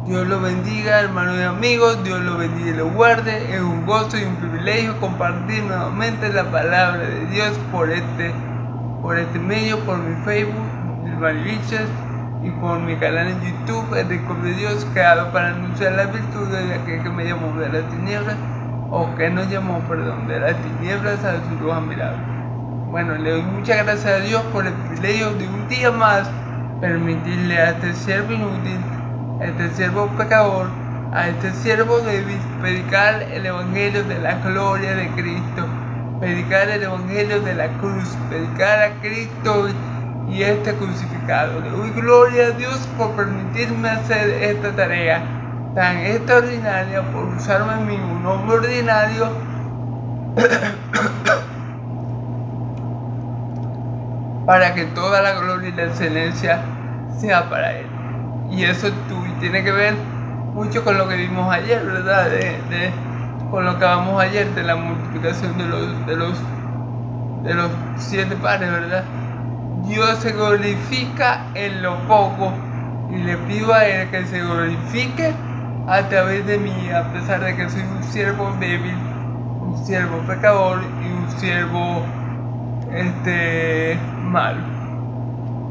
Dios lo bendiga, hermanos y amigos. Dios lo bendiga y lo guarde. Es un gozo y un privilegio compartir nuevamente la palabra de Dios por este medio, por mi Facebook, Dilmari Richards, y por mi canal en YouTube, El Rico de Dios, creado para anunciar las virtudes de aquel que me llamó de las tinieblas, o que nos llamó, de las tinieblas a su luz admirable. Bueno, le doy muchas gracias a Dios por el privilegio de un día más permitirle a este siervo inútil, a este siervo pecador, a este siervo débil, predicar el evangelio de la gloria de Cristo, predicar el evangelio de la cruz, predicar a Cristo y este crucificado. Le doy gloria a Dios por permitirme hacer esta tarea tan extraordinaria, por usarme a mí, un hombre ordinario, para que toda la gloria y la excelencia sea para Él. Y eso tiene que ver mucho con lo que vimos ayer, ¿verdad? Con lo que hablamos ayer de la multiplicación de los 7 panes, ¿verdad? Dios se glorifica en lo poco y le pido a Él que se glorifique a través de mí, a pesar de que soy un siervo débil, un siervo pecador y un siervo malo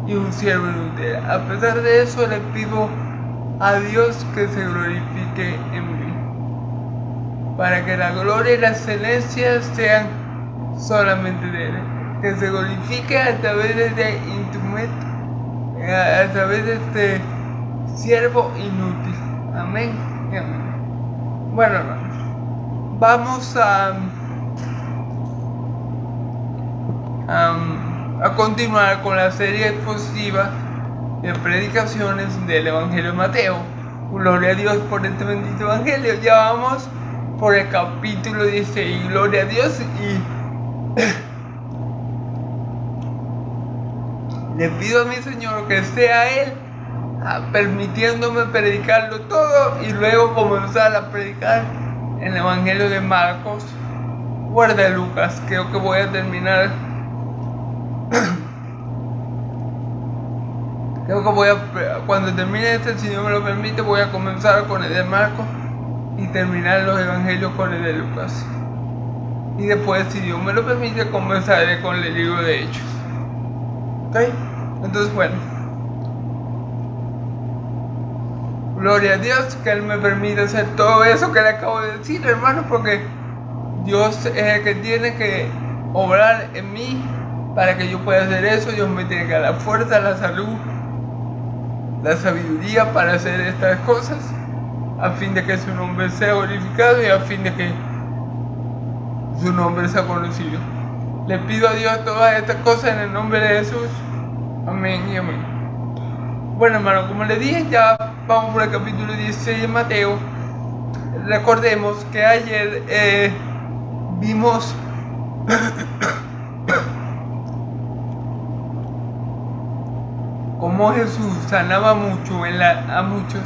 y un siervo inútil. A pesar de eso, le pido a Dios que se glorifique en mí, para que la gloria y la excelencia sean solamente de Él, que se glorifique a través de este instrumento, a través de este siervo inútil. Amén y amén. Bueno, hermanos, vamos a continuar con la serie expositiva de predicaciones del Evangelio de Mateo. Gloria a Dios por este bendito Evangelio. Ya vamos por el capítulo 16. Gloria a Dios. Y le pido a mi Señor que sea Él permitiéndome predicarlo todo y luego comenzar a predicar en el Evangelio de Marcos o de Lucas. Creo que voy a terminar. Cuando termine este, si Dios me lo permite, voy a comenzar con el de Marcos y terminar los evangelios con el de Lucas. Y después, si Dios me lo permite, comenzaré con el libro de Hechos. ¿Ok? Entonces, bueno. Gloria a Dios que Él me permite hacer todo eso que le acabo de decir, hermano, porque Dios es el que tiene que obrar en mí para que yo pueda hacer eso. Dios me tiene que dar la fuerza, la salud, la sabiduría para hacer estas cosas, a fin de que su nombre sea glorificado y a fin de que su nombre sea conocido. Le pido a Dios todas estas cosas en el nombre de Jesús. Amén y amén. Bueno, hermano, como les dije, ya vamos por el capítulo 16 de Mateo. Recordemos que ayer vimos cómo Jesús sanaba mucho a muchos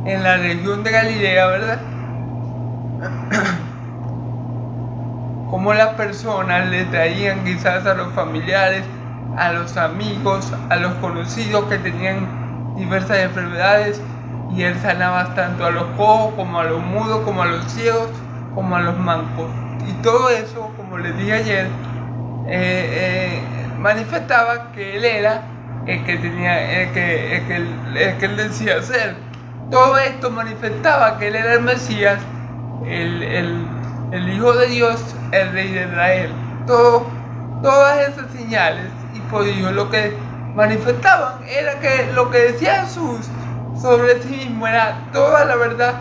en la región de Galilea, ¿verdad? Cómo las personas le traían quizás a los familiares, a los amigos, a los conocidos que tenían diversas enfermedades, y Él sanaba tanto a los cojos como a los mudos, como a los ciegos, como a los mancos. Y todo eso, como les dije ayer, manifestaba que Él era el que Él decía ser. Todo esto manifestaba que Él era el Mesías, el Hijo de Dios, el Rey de Israel. Todas esas señales y prodigios lo que manifestaban era que lo que decía Jesús sobre sí mismo era toda la verdad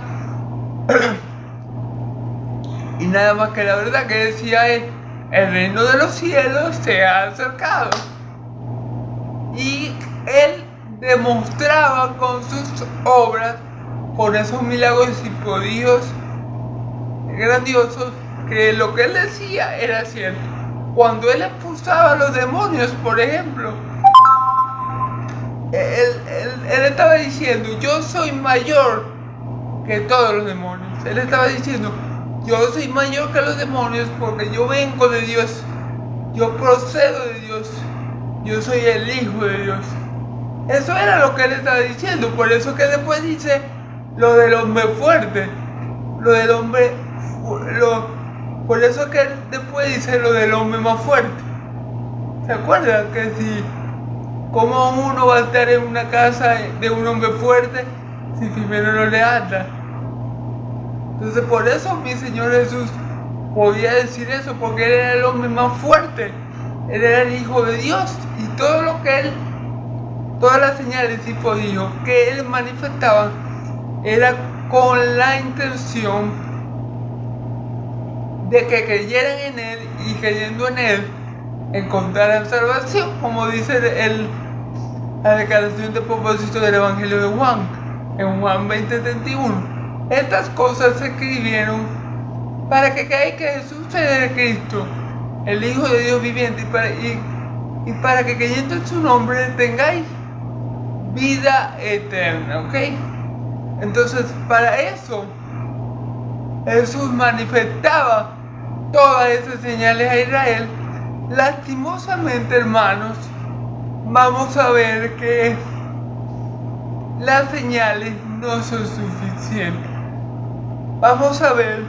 y nada más que la verdad, que decía Él: el reino de los cielos se ha acercado. Y Él demostraba con sus obras, con esos milagros y prodigios grandiosos, que lo que Él decía era cierto. Cuando Él expulsaba a los demonios, por ejemplo, Él estaba diciendo: yo soy mayor que todos los demonios. Él estaba diciendo: yo soy mayor que los demonios porque yo vengo de Dios, yo procedo de Dios, yo soy el Hijo de Dios. Eso era lo que Él estaba diciendo. Por eso que después dice: lo del hombre fuerte, lo del hombre, por eso que él después dice lo del hombre más fuerte. ¿Se acuerdan que si, cómo uno va a estar en una casa de un hombre fuerte si primero no le anda? Entonces por eso mi Señor Jesús podía decir eso, porque él era el hombre más fuerte, él era el Hijo de Dios, y todo lo que él, todas las señales y prodigios que él manifestaba era con la intención de que creyeran en él, y creyendo en él encontraran salvación, como dice la declaración de propósito del Evangelio de Juan, en Juan 20:31. Estas cosas se escribieron para que creáis que Jesús es el Cristo, el Hijo de Dios viviente, y para que creyendo en su nombre tengáis vida eterna, ¿ok? Entonces, para eso Jesús manifestaba todas esas señales a Israel. Lastimosamente, hermanos, vamos a ver que las señales no son suficientes. Vamos a ver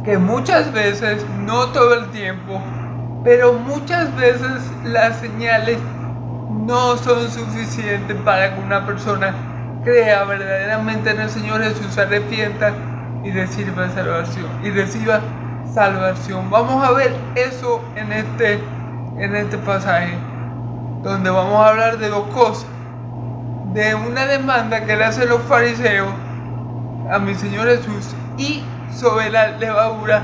que muchas veces, no todo el tiempo, pero muchas veces las señales no son suficientes para que una persona crea verdaderamente en el Señor Jesús, se arrepienta y reciba salvación. Vamos a ver eso en este pasaje, donde vamos a hablar de dos cosas: de una demanda que le hacen los fariseos a mi Señor Jesús, y sobre la levadura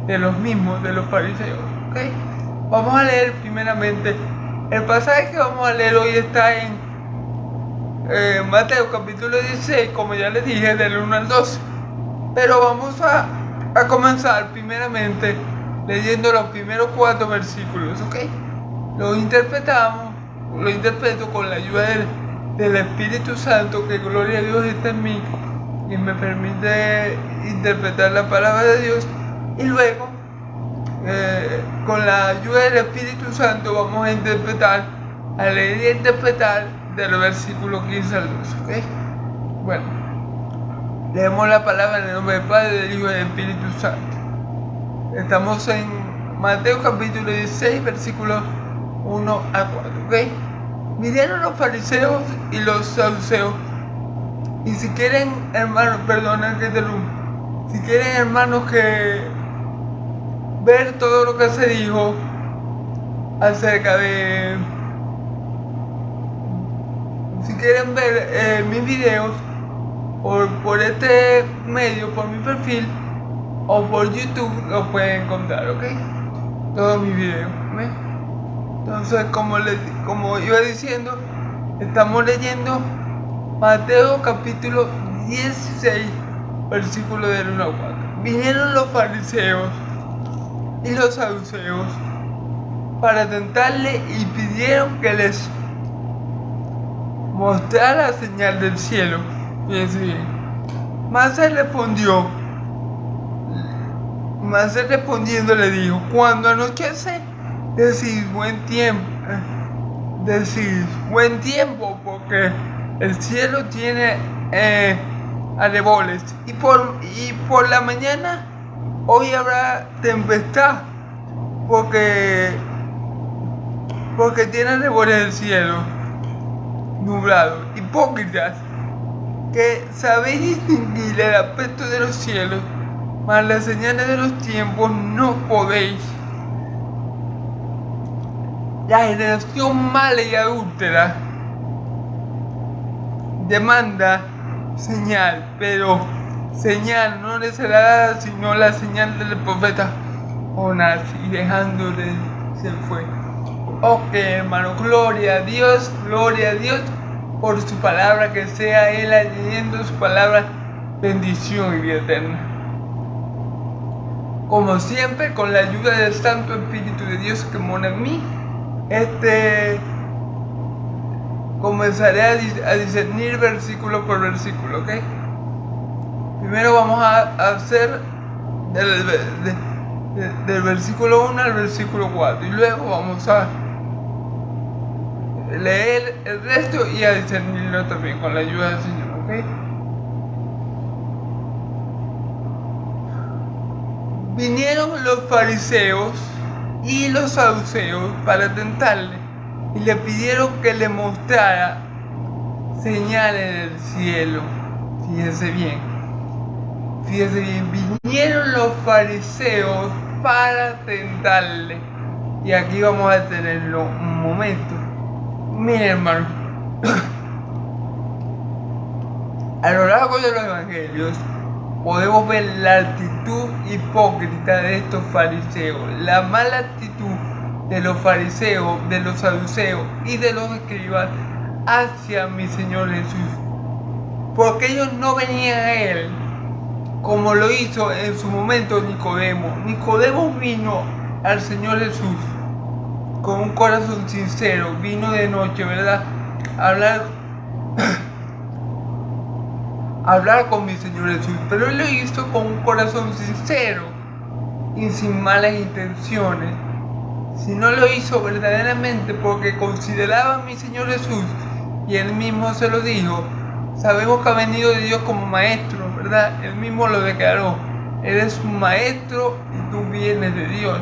de los mismos, de los fariseos, ¿okay? Vamos a leer primeramente el pasaje que vamos a leer hoy. Está en Mateo capítulo 16, como ya les dije, del 1 al 12. Pero vamos a comenzar primeramente leyendo los primeros 4 versículos, ¿ok? Lo interpreto con la ayuda del Espíritu Santo, que gloria a Dios está en mí y me permite interpretar la palabra de Dios. Y luego, con la ayuda del Espíritu Santo, vamos a leer y interpretar del versículo 15 al 12, ¿ok? Bueno, leemos la palabra en el nombre del Padre, del Hijo y del Espíritu Santo. Estamos en Mateo capítulo 16, versículos 1 a 4, ¿ok? Vinieron los fariseos y los saduceos, y si quieren, hermanos, perdonen que interrumpa, si quieren, hermanos, que ver todo lo que se dijo acerca de, si quieren ver mis videos por este medio, por mi perfil o por YouTube, lo pueden encontrar, ¿ok? Todos mis videos, ¿ves? Entonces, como iba diciendo, estamos leyendo Mateo capítulo 16, versículo del 1 a 4. Vinieron los fariseos y los saduceos para tentarle, y pidieron que les mostrara la señal del cielo. Fíjense bien. Mas él respondiendo le dijo: cuando anochece, decís buen tiempo, porque el cielo tiene arreboles, y por la mañana hoy habrá tempestad, porque tiene arreboles el cielo nublado. Hipócritas, que sabéis distinguir el aspecto de los cielos, mas las señales de los tiempos no podéis. La generación mala y adúltera demanda señal, pero señal no le será dada sino la señal del profeta Jonás. Y dejándole se fue. Ok, hermano, gloria a Dios por su palabra, que sea Él leyendo su palabra, bendición y vida eterna. Como siempre, con la ayuda del Santo Espíritu de Dios que mora en mí, comenzaré a discernir versículo por versículo, ¿ok? Primero vamos a hacer del versículo 1 al versículo 4, y luego vamos a leer el resto y a discernirlo también con la ayuda del Señor, ¿ok? Vinieron los fariseos y los saduceos para tentarle y le pidieron que le mostrara señales del cielo. Fíjense bien, vinieron los fariseos para tentarle. Y aquí vamos a tenerlo un momento. Miren, hermano, a lo largo de los evangelios podemos ver la actitud hipócrita de estos fariseos, la mala actitud de los fariseos, de los saduceos y de los escribas hacia mi Señor Jesús. Porque ellos no venían a Él como lo hizo en su momento Nicodemo. Nicodemo vino al Señor Jesús con un corazón sincero, vino de noche, ¿verdad? Hablar con mi Señor Jesús, pero Él lo hizo con un corazón sincero y sin malas intenciones. Si no lo hizo verdaderamente porque consideraba a mi Señor Jesús, y Él mismo se lo dijo, sabemos que ha venido de Dios como maestro, ¿verdad? Él mismo lo declaró, eres un maestro y tú vienes de Dios.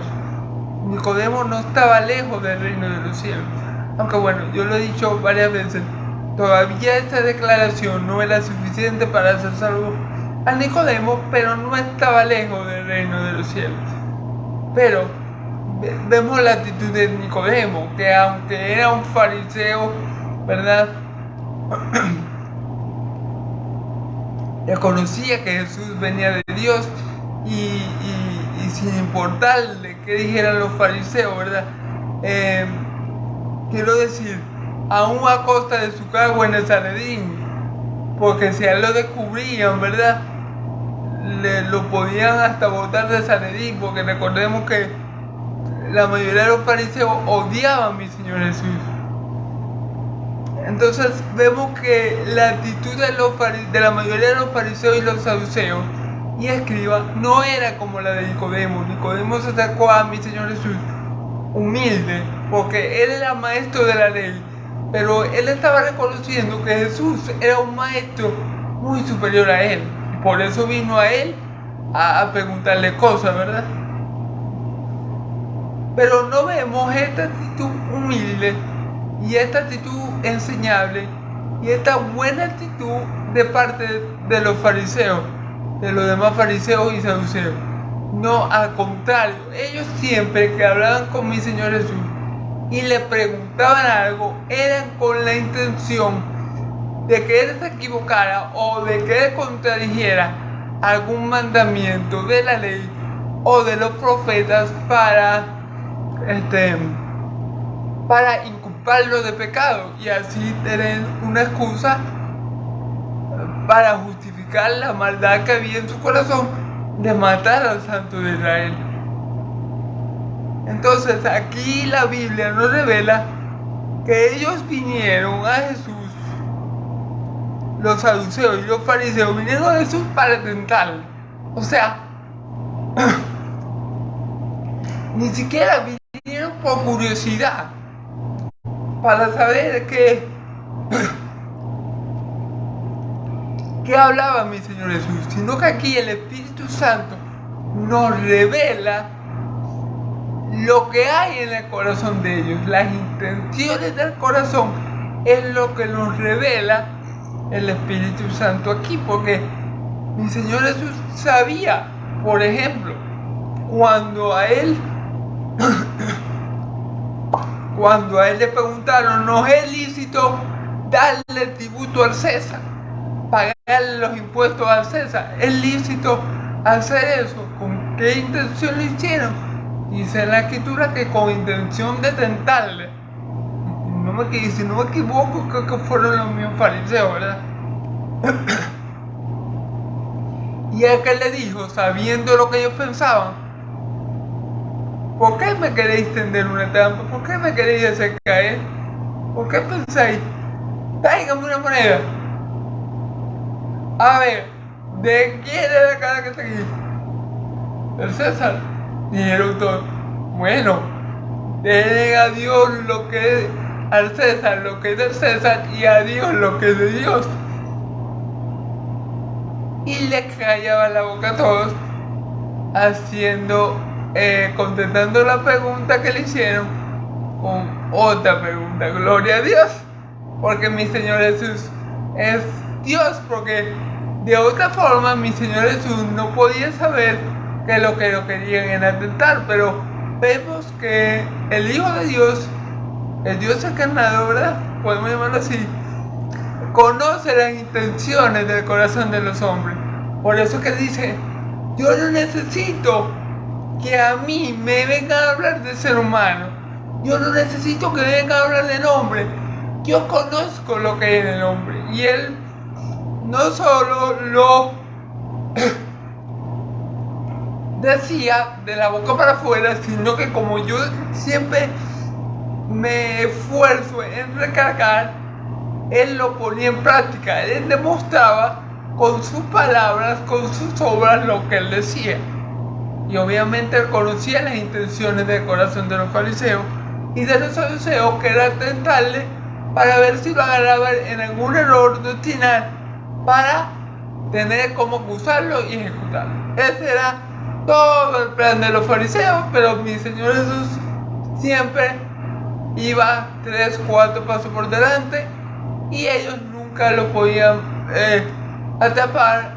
Nicodemo no estaba lejos del reino de los cielos. Aunque bueno, yo lo he dicho varias veces, todavía esta declaración no era suficiente para hacer salvo a Nicodemo, pero no estaba lejos del reino de los cielos. Pero vemos la actitud de Nicodemo, que aunque era un fariseo, ¿verdad? Reconocía que Jesús venía de Dios y sin importarle qué dijeran los fariseos, ¿verdad? Quiero decir, aún a costa de su cargo en el Sanedrín, porque si a él lo descubrían, ¿verdad? Lo podían hasta botar del Sanedrín, porque recordemos que la mayoría de los fariseos odiaban a mi Señor Jesús. Entonces vemos que la actitud de la mayoría de los fariseos y los saduceos y escribas no era como la de Nicodemo. Nicodemo se acercó a mi Señor Jesús humilde, porque él era maestro de la ley, pero él estaba reconociendo que Jesús era un maestro muy superior a él, y por eso vino a él a preguntarle cosas, ¿verdad? Pero no vemos esta actitud humilde y esta actitud enseñable y esta buena actitud de parte de los fariseos, de los demás fariseos y saduceos. No, al contrario, ellos siempre que hablaban con mi Señor Jesús y le preguntaban algo, eran con la intención de que Él se equivocara o de que Él contradijera algún mandamiento de la ley o de los profetas para inculparlo de pecado y así tener una excusa para justificar la maldad que había en su corazón de matar al Santo de Israel. Entonces aquí la Biblia nos revela que ellos vinieron a Jesús, los saduceos y los fariseos vinieron a Jesús para tentarle. O sea, ni siquiera vinieron por curiosidad, para saber qué hablaba mi Señor Jesús, sino que aquí el Espíritu Santo nos revela lo que hay en el corazón de ellos, las intenciones del corazón es lo que nos revela el Espíritu Santo aquí, porque mi Señor Jesús sabía, por ejemplo, cuando a él le preguntaron, ¿no es lícito darle tributo al César? Pagarle los impuestos al César. ¿Es lícito hacer eso? ¿Con qué intención lo hicieron? Dice en la Escritura que con intención de tentarle. Si no me equivoco, creo que fueron los mismos fariseos, ¿verdad? Y el que le dijo, sabiendo lo que ellos pensaban, ¿por qué me queréis tender una trampa? ¿Por qué me queréis hacer caer? ¿Por qué pensáis? Tráigame una moneda. A ver, ¿de quién es la cara que está aquí? El César. Dijeron todos, bueno, denle a Dios lo que es al César lo que es del César y a Dios lo que es de Dios. Y le callaba la boca a todos, contestando la pregunta que le hicieron con otra pregunta. Gloria a Dios, porque mi Señor Jesús es Dios, porque de otra forma mi Señor Jesús no podía saber que lo querían era atentar. Pero vemos que el Hijo de Dios, el Dios encarnado, ¿verdad? Podemos llamarlo así, conoce las intenciones del corazón de los hombres. Por eso que dice, yo no necesito que a mí me vengan a hablar de ser humano. Yo no necesito que me vengan a hablar del hombre. Yo conozco lo que es el hombre. Y Él no solo lo decía de la boca para afuera, sino que, como yo siempre me esfuerzo en recalcar, Él lo ponía en práctica. Él demostraba con sus palabras, con sus obras, lo que Él decía. Y obviamente Él conocía las intenciones del corazón de los fariseos y de los saduceos, que era tentarle para ver si lo agarraban en algún error doctrinal, para tener cómo acusarlo y ejecutarlo. Ese era todo el plan de los fariseos, pero mi Señor Jesús siempre iba 3, 4 pasos por delante y ellos nunca lo podían atrapar.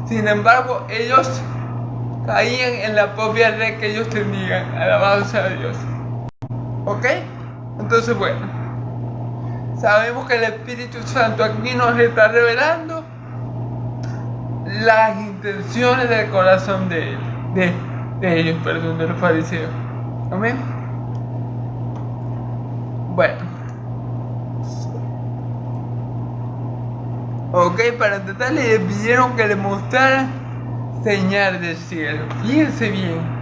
Sin embargo, ellos caían en la propia red que ellos tenían. Alabanza a Dios. ¿Ok? Entonces, bueno, sabemos que el Espíritu Santo aquí nos está revelando las intenciones del corazón de ellos, perdón, de los fariseos. Amén. Bueno, ok, para intentar le pidieron que le mostrara señal del cielo. Fíjense bien.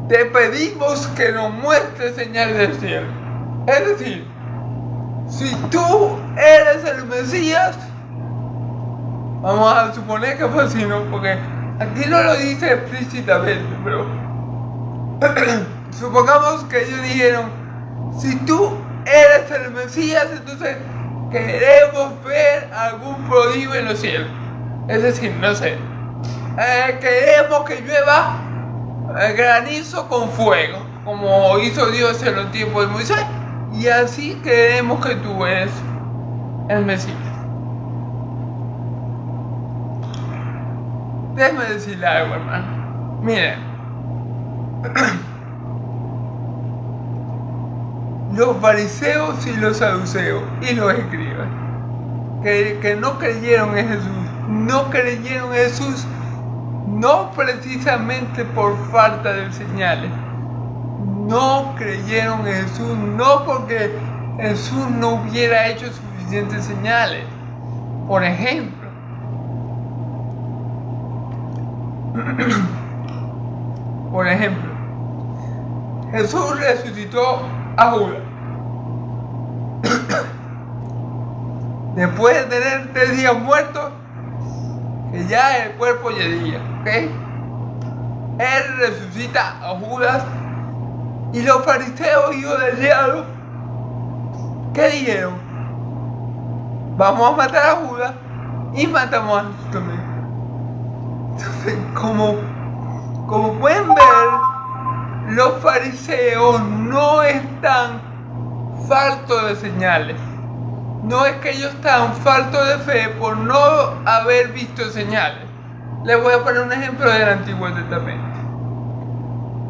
Te pedimos que nos muestres señal del cielo. Es decir, si tú eres el Mesías, vamos a suponer que fue así, ¿no? Porque aquí no lo dice explícitamente, pero supongamos que ellos dijeron, si tú eres el Mesías, entonces queremos ver algún prodigio en los cielos. Es decir, no sé, queremos que llueva granizo con fuego, como hizo Dios en los tiempos de Moisés, y así queremos que tú eres el Mesías. Déjame decirle algo, hermano. Miren, los fariseos y los saduceos y los escribas que no creyeron en Jesús, no precisamente por falta de señales. No creyeron en Jesús, no porque Jesús no hubiera hecho suficientes señales. Por ejemplo, Jesús resucitó a Judas. Después de tener 3 días muertos, que ya el cuerpo yacía, ¿ok? Él resucita a Judas y los fariseos, hijos del diablo, ¿qué dijeron? Vamos a matar a Judas y matamos a Jesús también. Entonces, como pueden ver, los fariseos no están faltos de señales. No es que ellos están faltos de fe por no haber visto señales. Les voy a poner un ejemplo del Antiguo Testamento.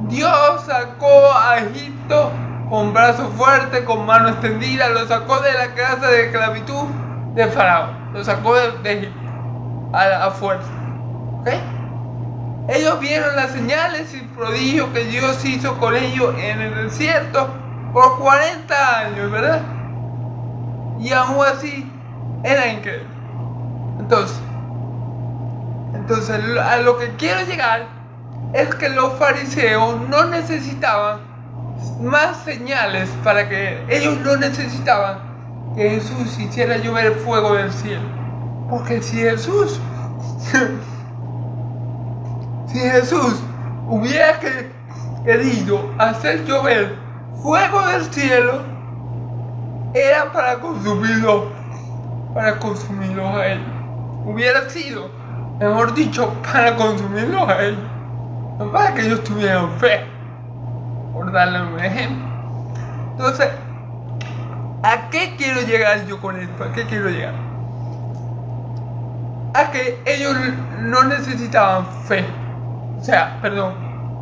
Dios sacó a Egipto con brazo fuerte, con mano extendida, lo sacó de la casa de esclavitud de Faraón, lo sacó de Egipto a fuerza. ¿Ok? Ellos vieron las señales y prodigios que Dios hizo con ellos en el desierto por 40 años, ¿verdad? Y aún así era increíble. Entonces a lo que quiero llegar es que los fariseos no necesitaban más señales para creer. Ellos no necesitaban que Jesús hiciera llover fuego del cielo. Porque si Jesús hubiera querido hacer llover fuego del cielo era para consumirlos a ellos. Hubiera sido, mejor dicho, para consumirlos a ellos, no para que ellos tuvieran fe, por darle un ejemplo. Entonces, ¿a qué quiero llegar yo con esto? ¿A qué quiero llegar? A que ellos no necesitaban fe,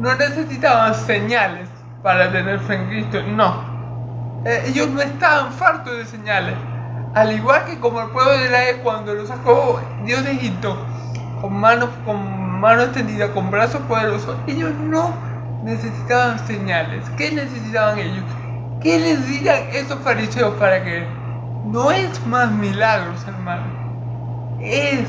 no necesitaban señales para tener fe en Cristo, no. Ellos no estaban fartos de señales, al igual que como el pueblo de Israel cuando lo sacó Dios de Egipto con mano extendida, con brazos poderosos. Ellos no necesitaban señales. ¿Qué necesitaban ellos? ¿Qué necesitan esos fariseos para que no es más milagros, hermano? Es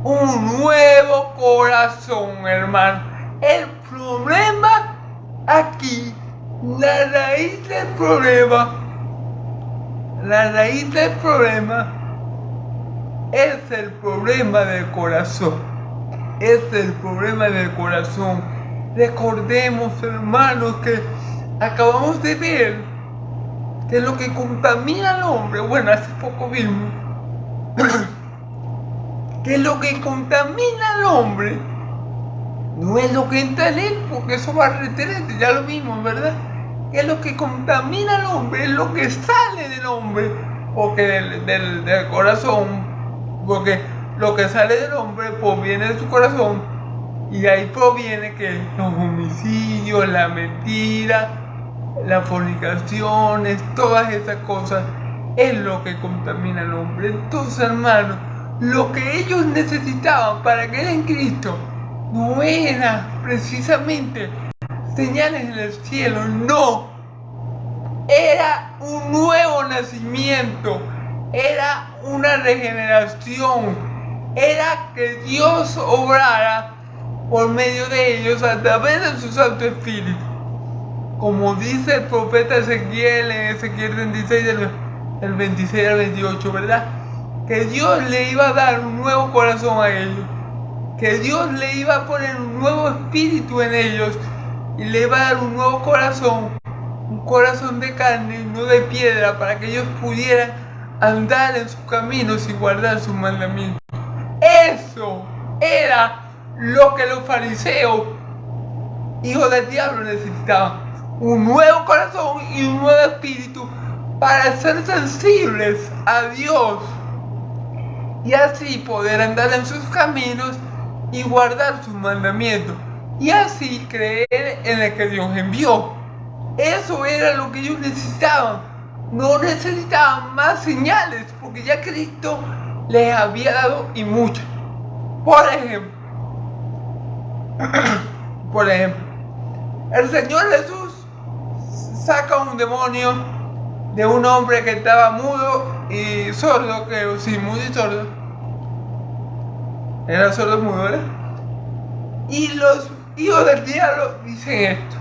un nuevo corazón, hermano. El problema aquí, la raíz del problema es el problema del corazón. Es el problema del corazón. Recordemos, hermanos, que acabamos de ver que lo que contamina al hombre, bueno, hace poco vimos que lo que contamina al hombre no es lo que entra en él, porque eso va a retener, ya lo vimos, ¿verdad? Que lo que contamina al hombre es lo que sale del hombre, porque del corazón, porque lo que sale del hombre proviene de su corazón, y ahí proviene que los homicidios, la mentira, las fornicaciones, todas esas cosas es lo que contamina al hombre. Entonces, hermano, lo que ellos necesitaban para creer en Cristo no era precisamente señales en el cielo, no. Era un nuevo nacimiento, era una regeneración, era que Dios obrara por medio de ellos a través de su Santo Espíritu. Como dice el profeta Ezequiel en Ezequiel 36, del 26 al 28, ¿verdad? Que Dios le iba a dar un nuevo corazón a ellos, que Dios le iba a poner un nuevo espíritu en ellos y le iba a dar un nuevo corazón, un corazón de carne y no de piedra, para que ellos pudieran andar en sus caminos y guardar sus mandamientos. Eso era lo que los fariseos, hijos del diablo, necesitaban: un nuevo corazón y un nuevo espíritu para ser sensibles a Dios y así poder andar en sus caminos y guardar sus mandamientos y así creer en el que Dios envió. Eso era lo que ellos necesitaban. No necesitaban más señales, porque ya Cristo les había dado y muchas. Por ejemplo, el Señor Jesús saca un demonio de un hombre que estaba mudo y sordo, creo, sí, mudo y sordo. Era sordo mudo, ¿verdad? Y los hijos del diablo dicen esto: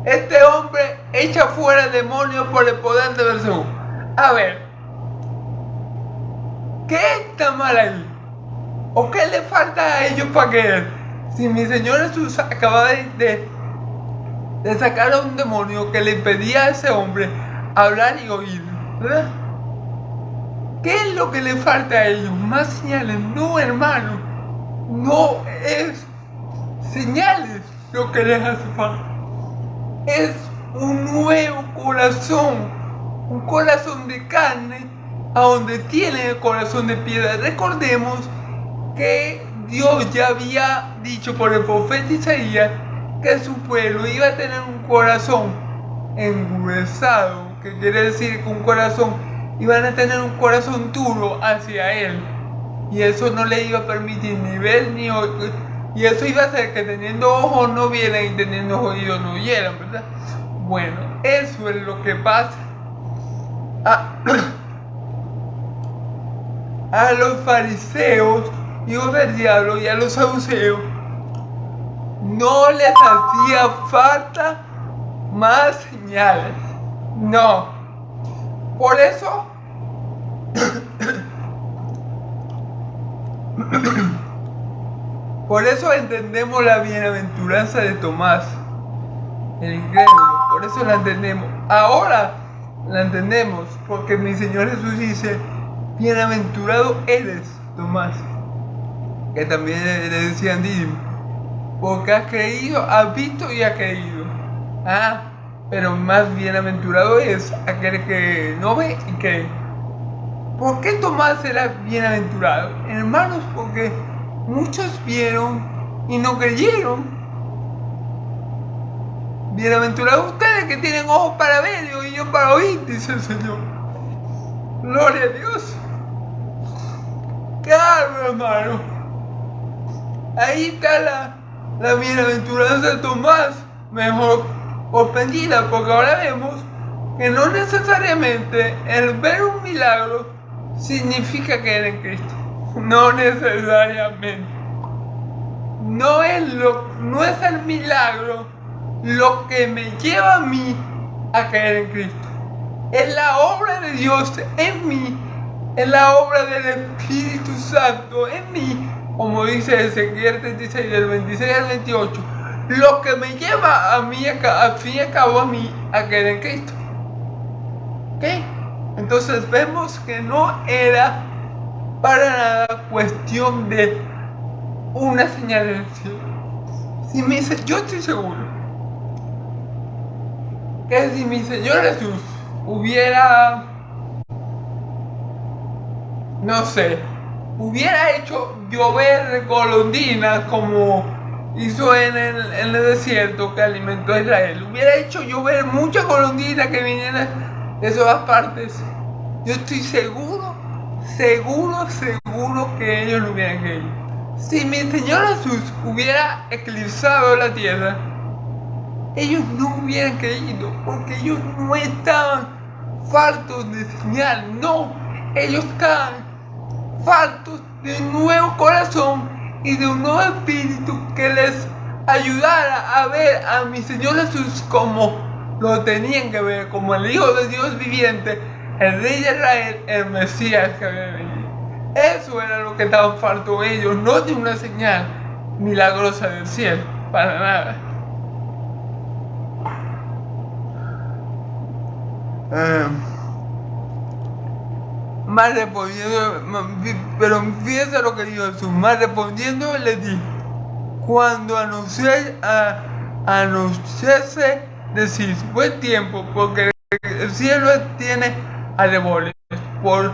este hombre echa fuera el demonio por el poder de Belzebú. A ver, ¿qué está mal ahí? ¿O qué le falta a ellos para creer? Si mi Señor Jesús acaba de sacar a un demonio que le impedía a ese hombre hablar y oír, ¿verdad? ¿Qué es lo que le falta a ellos? ¿Más señales? No, hermano. No es señales lo que les hace falta. Es un nuevo corazón. Un corazón de carne a donde tienen el corazón de piedra. Recordemos que Dios ya había dicho por el profeta Isaías que su pueblo iba a tener un corazón engruesado, que quiere decir que iban a tener un corazón duro hacia él, y eso no le iba a permitir ni ver ni oír, y eso iba a hacer que teniendo ojos no vieran y teniendo oídos no oyeran, ¿verdad? Bueno, eso es lo que pasa a los fariseos, hijos del diablo, y a los saduceos. No les hacía falta más señales, no. Por eso por eso entendemos la bienaventuranza de Tomás, el incrédulo. por eso la entendemos. Ahora la entendemos, porque mi Señor Jesús dice, bienaventurado eres, Tomás, que también le decían Dídimo, porque has creído, has visto y has creído. Pero más bienaventurado es aquel que no ve y cree. ¿Por qué Tomás era bienaventurado? Hermanos, porque muchos vieron y no creyeron. Bienaventurados ustedes que tienen ojos para ver y oídos para oír, dice el Señor. Gloria a Dios. Claro, hermano. Ahí está la bienaventuranza de Tomás, mejor comprendida, porque ahora vemos que no necesariamente el ver un milagro significa creer en Cristo. No necesariamente. No es el milagro lo que me lleva a mí a creer en Cristo. Es la obra de Dios en mí, es la obra del Espíritu Santo en mí, como dice Ezequiel 36, del 26 al 28, lo que me lleva a mí, al fin y al cabo a mí, a creer en Cristo. ¿Ok? Entonces vemos que no era para nada cuestión de una señal del cielo. Yo estoy seguro que si mi Señor Jesús hubiera, no sé, hubiera hecho llover golondrinas como hizo en el desierto que alimentó a Israel, hubiera hecho llover muchas golondrinas que vinieran de todas partes, yo estoy seguro que ellos no hubieran creído. Si mi Señor Jesús hubiera eclipsado la tierra, ellos no hubieran creído, porque ellos no estaban faltos de señal, no, ellos estaban faltos de un nuevo corazón y de un nuevo espíritu que les ayudara a ver a mi Señor Jesús como lo tenían que ver, como el Hijo de Dios viviente, el Rey de Israel, el Mesías que había venido. Eso era lo que estaban faltos ellos, no de una señal milagrosa del cielo, para nada. Más respondiendo, pero fíjense lo que dijo Jesús, más respondiendo les dijo, cuando anunciase decís buen tiempo, porque el cielo tiene alevoles, por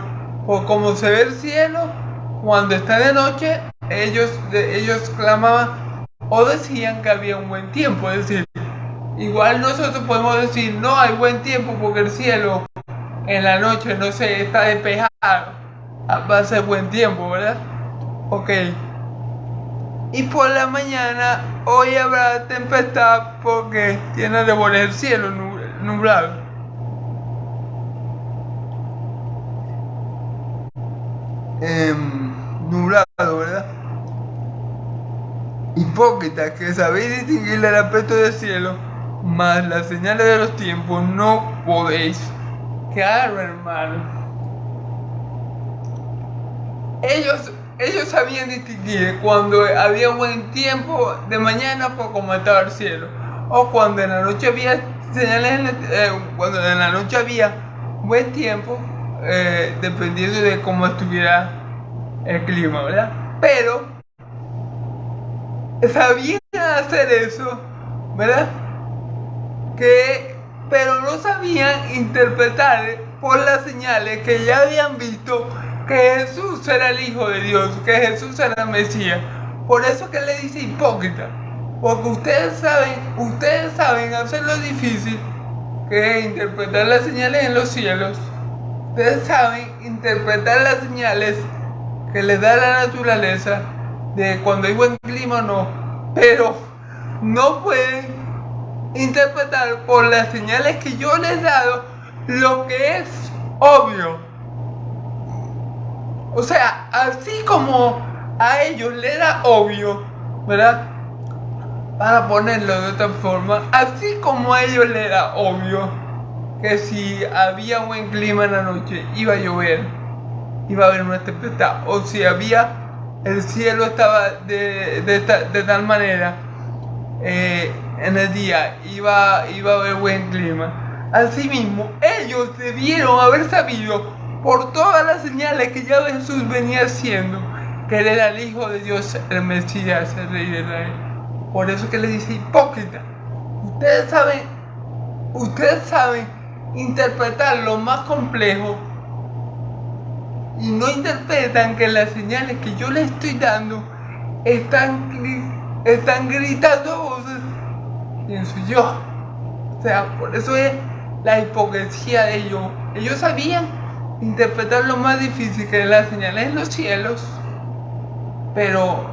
como se ve el cielo, cuando está de noche, ellos clamaban o decían que había un buen tiempo, es decir, igual nosotros podemos decir no hay buen tiempo porque el cielo en la noche no se está despejado, va a ser buen tiempo, ¿verdad? Ok. Y por la mañana hoy habrá tempestad porque tiene alevoles el cielo nublado. Nublado, ¿verdad? Hipócritas, que sabéis distinguir el aspecto del cielo, mas las señales de los tiempos no podéis. Claro, hermano. Ellos sabían distinguir cuando había un buen tiempo de mañana por cómo estaba el cielo, o cuando en la noche había señales, cuando en la noche había buen tiempo, dependiendo de cómo estuviera el clima, ¿verdad? Pero sabían hacer eso, ¿verdad? Pero no sabían interpretar por las señales que ya habían visto que Jesús era el Hijo de Dios, que Jesús era el Mesías. Por eso que le dice hipócrita, porque ustedes saben hacer lo difícil que es interpretar las señales en los cielos. Ustedes saben interpretar las señales que les da la naturaleza de cuando hay buen clima o no, pero no pueden interpretar por las señales que yo les he dado lo que es obvio. O sea, así como a ellos le era obvio, ¿verdad? Para ponerlo de otra forma, así como a ellos le era obvio que si había buen clima en la noche iba a llover, iba a haber una tempestad, o si el cielo estaba de tal manera en el día iba a haber buen clima. Asimismo, ellos debieron haber sabido por todas las señales que ya Jesús venía haciendo que él era el Hijo de Dios, el Mesías, el Rey de Israel. Por eso que le dice hipócrita. Ustedes saben interpretar lo más complejo y no interpretan que las señales que yo les estoy dando están gritando a voces. ¿Quién soy yo? O sea, por eso es la hipocresía de ellos. Ellos sabían interpretar lo más difícil, que es las señales en los cielos, pero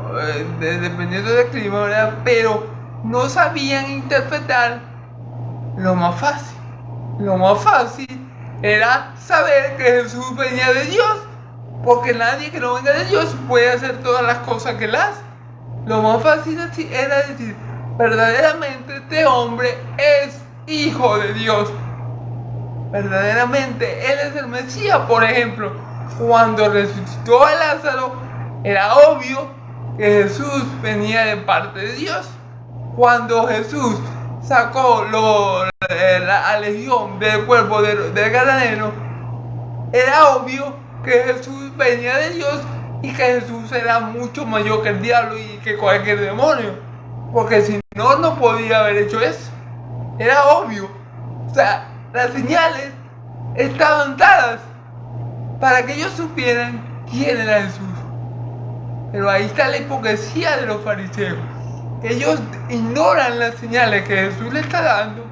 dependiendo del clima, ¿verdad? Pero no sabían interpretar lo más fácil. Lo más fácil era saber que Jesús venía de Dios, porque nadie que no venga de Dios puede hacer todas las cosas que él hace. Lo más fácil era decir, verdaderamente este hombre es Hijo de Dios. Verdaderamente él es el Mesías. Por ejemplo, cuando resucitó a Lázaro, era obvio que Jesús venía de parte de Dios. Cuando Jesús sacó la legión del cuerpo del gadareno, era obvio que Jesús venía de Dios y que Jesús era mucho mayor que el diablo y que cualquier demonio, porque si no, no podía haber hecho eso. Era obvio. O sea, las señales estaban dadas para que ellos supieran quién era Jesús. Pero ahí está la hipocresía de los fariseos. Ellos ignoran las señales que Jesús le está dando,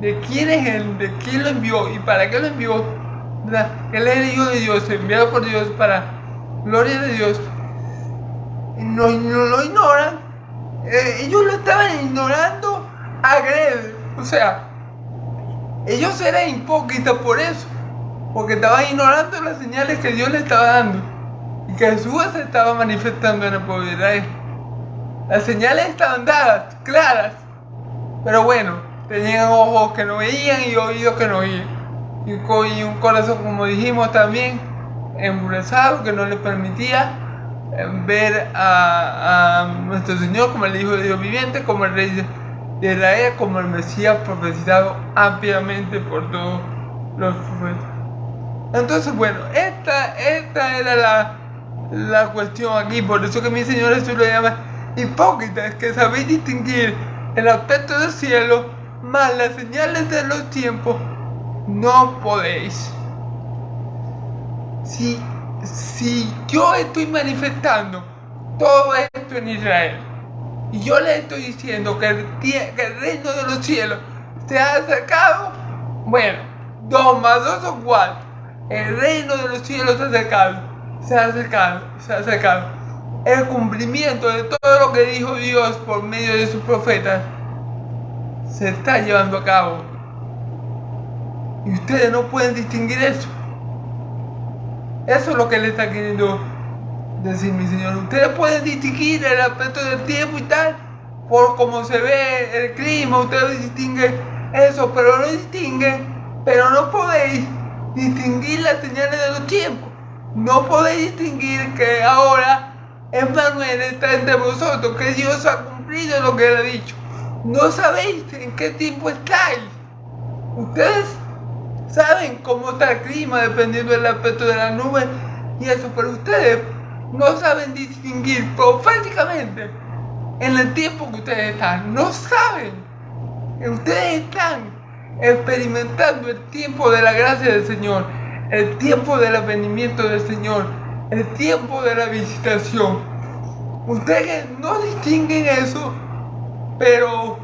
de quién es Él, de quién lo envió y para qué lo envió, ¿verdad? Que Él es el Hijo de Dios, enviado por Dios para gloria de Dios. No lo ignoran. Ellos lo estaban ignorando agrede. O sea, ellos eran hipócritas por eso, porque estaban ignorando las señales que Dios les estaba dando y que Jesús se estaba manifestando en el pueblo de Israel. Las señales estaban dadas, claras, pero bueno, tenían ojos que no veían y oídos que no oían, y un corazón, como dijimos también, endurecido, que no les permitía ver a nuestro Señor como el Hijo de Dios viviente, como el Rey de Israel, como el Mesías profetizado ampliamente por todos los profetas. Entonces, bueno, esta era la cuestión aquí. Por eso que mi Señor Jesús lo llama hipócritas, que sabéis distinguir el aspecto del cielo, mas las señales de los tiempos no podéis. Si yo estoy manifestando todo esto en Israel, y yo les estoy diciendo que el reino de los cielos se ha acercado, bueno, 2 más 2 son 4. El reino de los cielos se ha acercado. El cumplimiento de todo lo que dijo Dios por medio de sus profetas se está llevando a cabo. Y ustedes no pueden distinguir eso. Eso es lo que le está queriendo decir mi Señor. Ustedes pueden distinguir el aspecto del tiempo y tal, por cómo se ve el clima, ustedes distinguen eso, pero no podéis distinguir las señales de los tiempos. No podéis distinguir que ahora Emmanuel está entre vosotros, que Dios ha cumplido lo que él ha dicho. No sabéis en qué tiempo estáis. Ustedes saben cómo está el clima dependiendo del aspecto de las nubes y eso, pero ustedes no saben distinguir proféticamente en el tiempo que ustedes están. No saben. Ustedes están experimentando el tiempo de la gracia del Señor, el tiempo del advenimiento del Señor, el tiempo de la visitación. Ustedes no distinguen eso, pero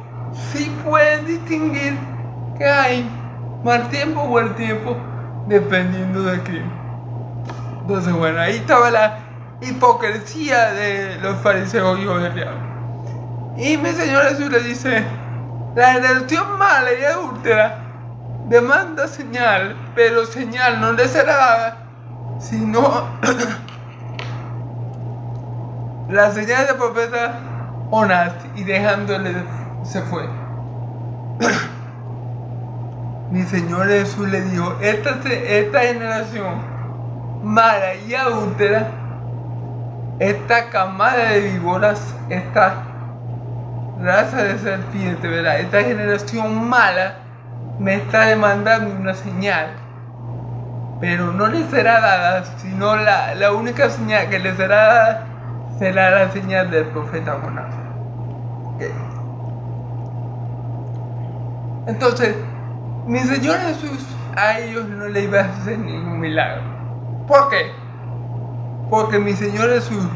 sí pueden distinguir que hay mal tiempo o buen tiempo dependiendo del clima. Entonces, bueno, ahí estaba la hipocresía de los fariseos, hijos del diablo. Y mi Señor Jesús le dice: la generación mala y adúltera demanda señal, pero señal no le será dada, sino la señal del profeta Jonás. Y dejándole se fue. Mi Señor Jesús le dijo: esta generación mala y adúltera, esta camada de víboras, está raza de serpiente, ¿verdad? Esta generación mala me está demandando una señal, pero no le será dada, sino la única señal que le será dada será la señal del profeta Jonás. Okay. Entonces, mi Señor Jesús a ellos no le iba a hacer ningún milagro. ¿Por qué? Porque mi Señor Jesús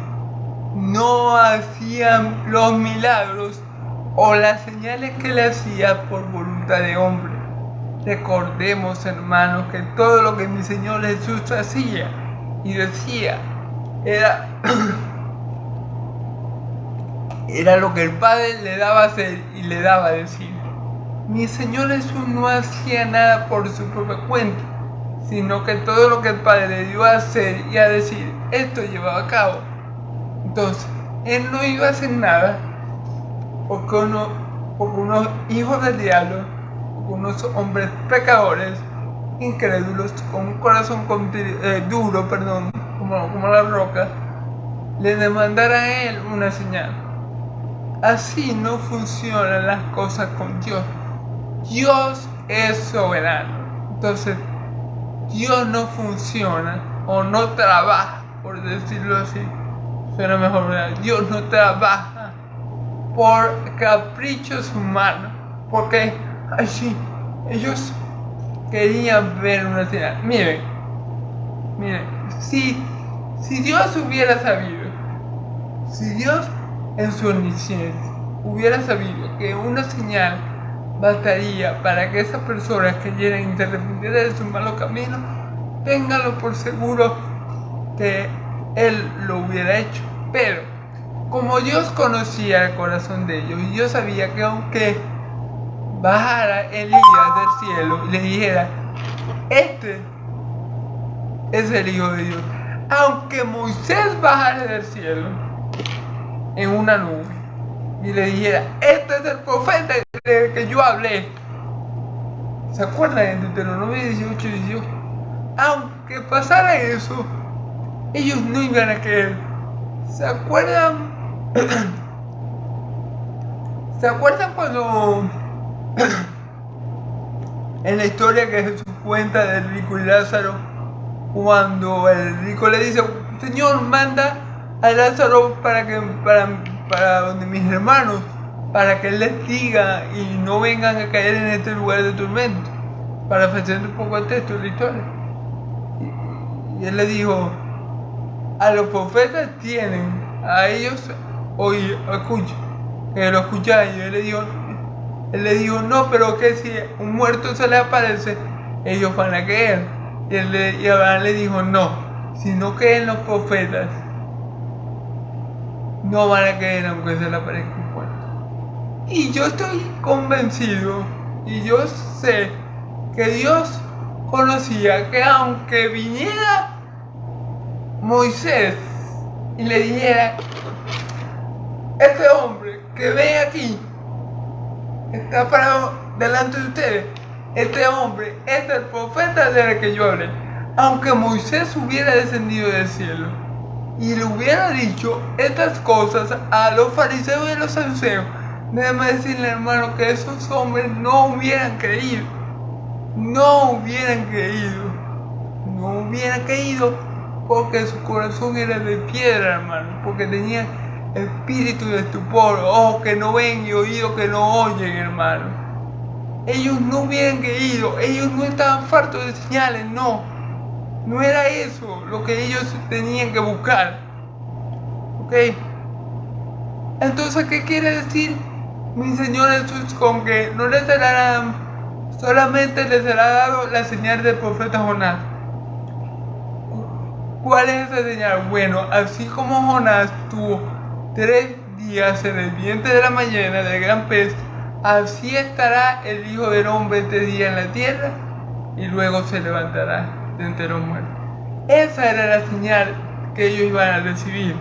no hacía los milagros o las señales que le hacía por voluntad de hombre. Recordemos, hermanos, que todo lo que mi Señor Jesús hacía y decía era lo que el Padre le daba a hacer y le daba a decir. Mi Señor Jesús no hacía nada por su propia cuenta, sino que todo lo que el Padre le dio a hacer y a decir, esto llevaba a cabo. Entonces, Él no iba a hacer nada porque unos hijos del diablo, unos hombres pecadores, incrédulos, con un corazón duro, como la roca, le demandaran a Él una señal. Así no funcionan las cosas con Dios. Dios es soberano. Entonces, Dios no funciona o no trabaja, por decirlo así. Suena mejor, ¿verdad? Dios no trabaja por caprichos humanos. Porque así ellos querían ver una señal. Miren, si Dios hubiera sabido, si Dios en su omnisciencia hubiera sabido que una señal bastaría para que esas personas que quieren interrumpir de su malo camino, ténganlo por seguro que Él lo hubiera hecho. Pero como Dios conocía el corazón de ellos y Dios sabía que aunque bajara Elías del cielo y le dijera, este es el Hijo de Dios, aunque Moisés bajara del cielo en una nube y le dijera, este es el profeta del que yo hablé, ¿se acuerdan en Deuteronomio 18:18? Aunque pasara eso, ellos no iban a creer. ¿Se acuerdan? ¿Se acuerdan cuando en la historia que Jesús cuenta del rico y Lázaro, cuando el rico le dice, Señor, manda a Lázaro para donde mis hermanos, para que él les diga y no vengan a caer en este lugar de tormento, para hacer un poco el texto de la historia? Y él le dijo, a los profetas tienen, a ellos oír, escuchen, que lo escucháis. Y él le dijo, no, pero que si un muerto se le aparece, ellos van a creer. Y Abraham le dijo, no, si no creen los profetas, no van a creer aunque se le aparezca un muerto. Y yo estoy convencido, y yo sé que Dios conocía que aunque viniera Moisés y le dijera, este hombre que ven aquí está parado delante de ustedes, este hombre es el profeta del que yo hablé, aunque Moisés hubiera descendido del cielo y le hubiera dicho estas cosas a los fariseos y los saduceos, déjame decirle, hermano, que esos hombres no hubieran creído, porque su corazón era de piedra, hermano, porque tenían espíritu de estupor, ojos que no ven y oídos que no oyen, hermano. Ellos no hubieran creído, ellos no estaban fartos de señales, no era eso lo que ellos tenían que buscar. ¿Ok? Entonces, ¿qué quiere decir mi Señor Jesús con que no les será solamente les será dado la señal del profeta Jonás? ¿Cuál es esa señal? Bueno, así como Jonás tuvo 3 días en el vientre de la ballena del gran pez, así estará el Hijo del Hombre 3 días en la tierra y luego se levantará de entre los muertos. Esa era la señal que ellos iban a recibir,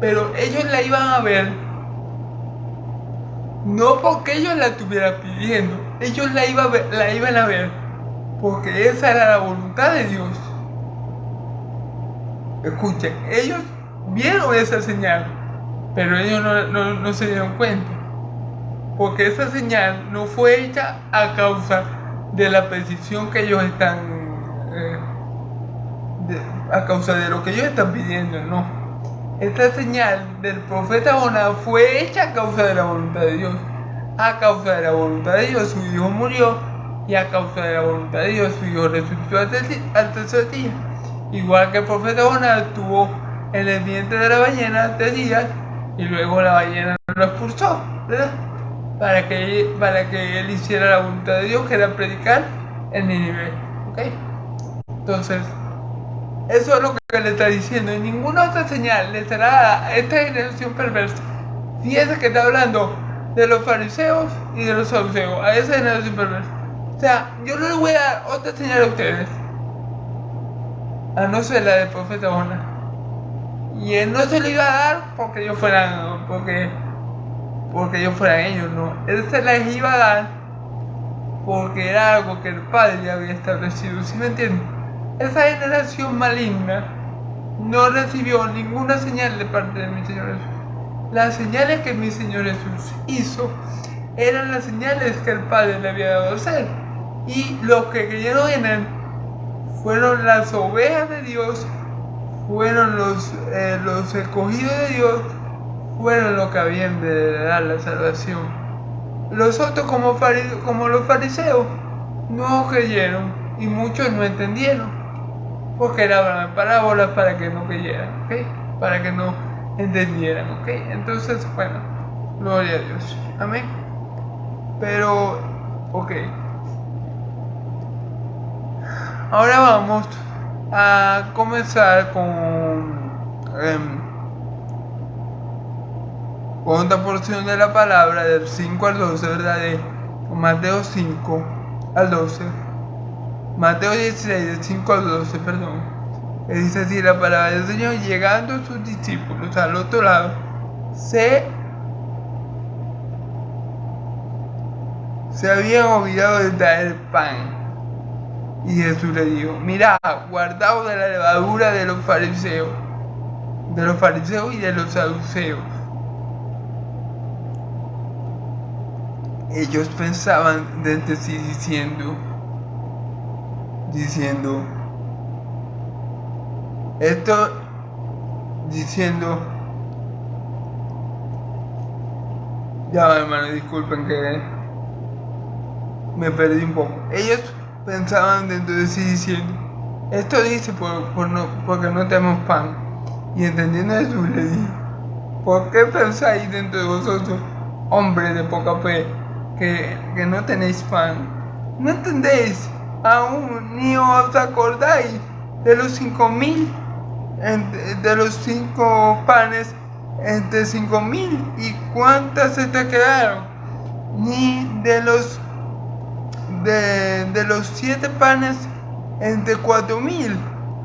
pero ellos la iban a ver no porque ellos la estuvieran pidiendo, ellos la iban a ver porque esa era la voluntad de Dios. Escuchen, ellos vieron esa señal, pero ellos no se dieron cuenta. porque esa señal no fue hecha a causa de la petición que ellos están, a causa de lo que ellos están pidiendo, no. Esta señal del profeta Jonás fue hecha a causa de la voluntad de Dios. A causa de la voluntad de Dios su hijo murió, y a causa de la voluntad de Dios su hijo resucitó al tercer día. Igual que el profeta Jonás estuvo en el vientre de la ballena 3 días y luego la ballena lo expulsó, ¿verdad? Para que él hiciera la voluntad de Dios, que era predicar en Nínive, ¿ok? Entonces, eso es lo que le está diciendo. Y ninguna otra señal le será dada a esta generación perversa. Fíjense que está hablando de los fariseos y de los saduceos, a esa generación perversa. O sea, yo no les voy a dar otra señal a ustedes, a no ser la del profeta Jonás. Y él no se le iba a dar porque ellos fueran, porque ellos fueran ellos, no. Él se les iba a dar porque era algo que el Padre ya había establecido, ¿sí me entienden? Esa generación maligna no recibió ninguna señal de parte de mi Señor Jesús. Las señales que mi Señor Jesús hizo eran las señales que el Padre le había dado a hacer. Y los que creyeron en él fueron las ovejas de Dios, fueron los escogidos de Dios, fueron los que habían de dar la salvación. Los otros, como los fariseos, no creyeron y muchos no entendieron, porque eran parábolas para que no creyeran, ¿okay? Para que no entendieran, ¿ok? Entonces, bueno, gloria a Dios, amén. Pero, ok, ahora vamos a comenzar con otra porción de la palabra del 5 al 12, ¿verdad? De Mateo 5 al 12, Mateo 16, del 5 al 12, perdón. Que dice así la palabra del Señor: llegando sus discípulos al otro lado, se habían olvidado de traer pan. Y Jesús le dijo: mirad, guardaos de la levadura de los fariseos y de los saduceos. Ellos pensaban desde sí diciendo, ya hermano, disculpen que me perdí un poco. Ellos pensaban dentro de sí diciendo, esto dice porque no tenemos pan. Y entendiendo Jesús le dijo: ¿por qué pensáis dentro de vosotros, hombres de poca fe, que no tenéis pan? ¿No entendéis aún ni os acordáis de los 5,000, de los 5 panes entre 5,000 y cuántas se te quedaron? Ni de los 7 panes entre 4,000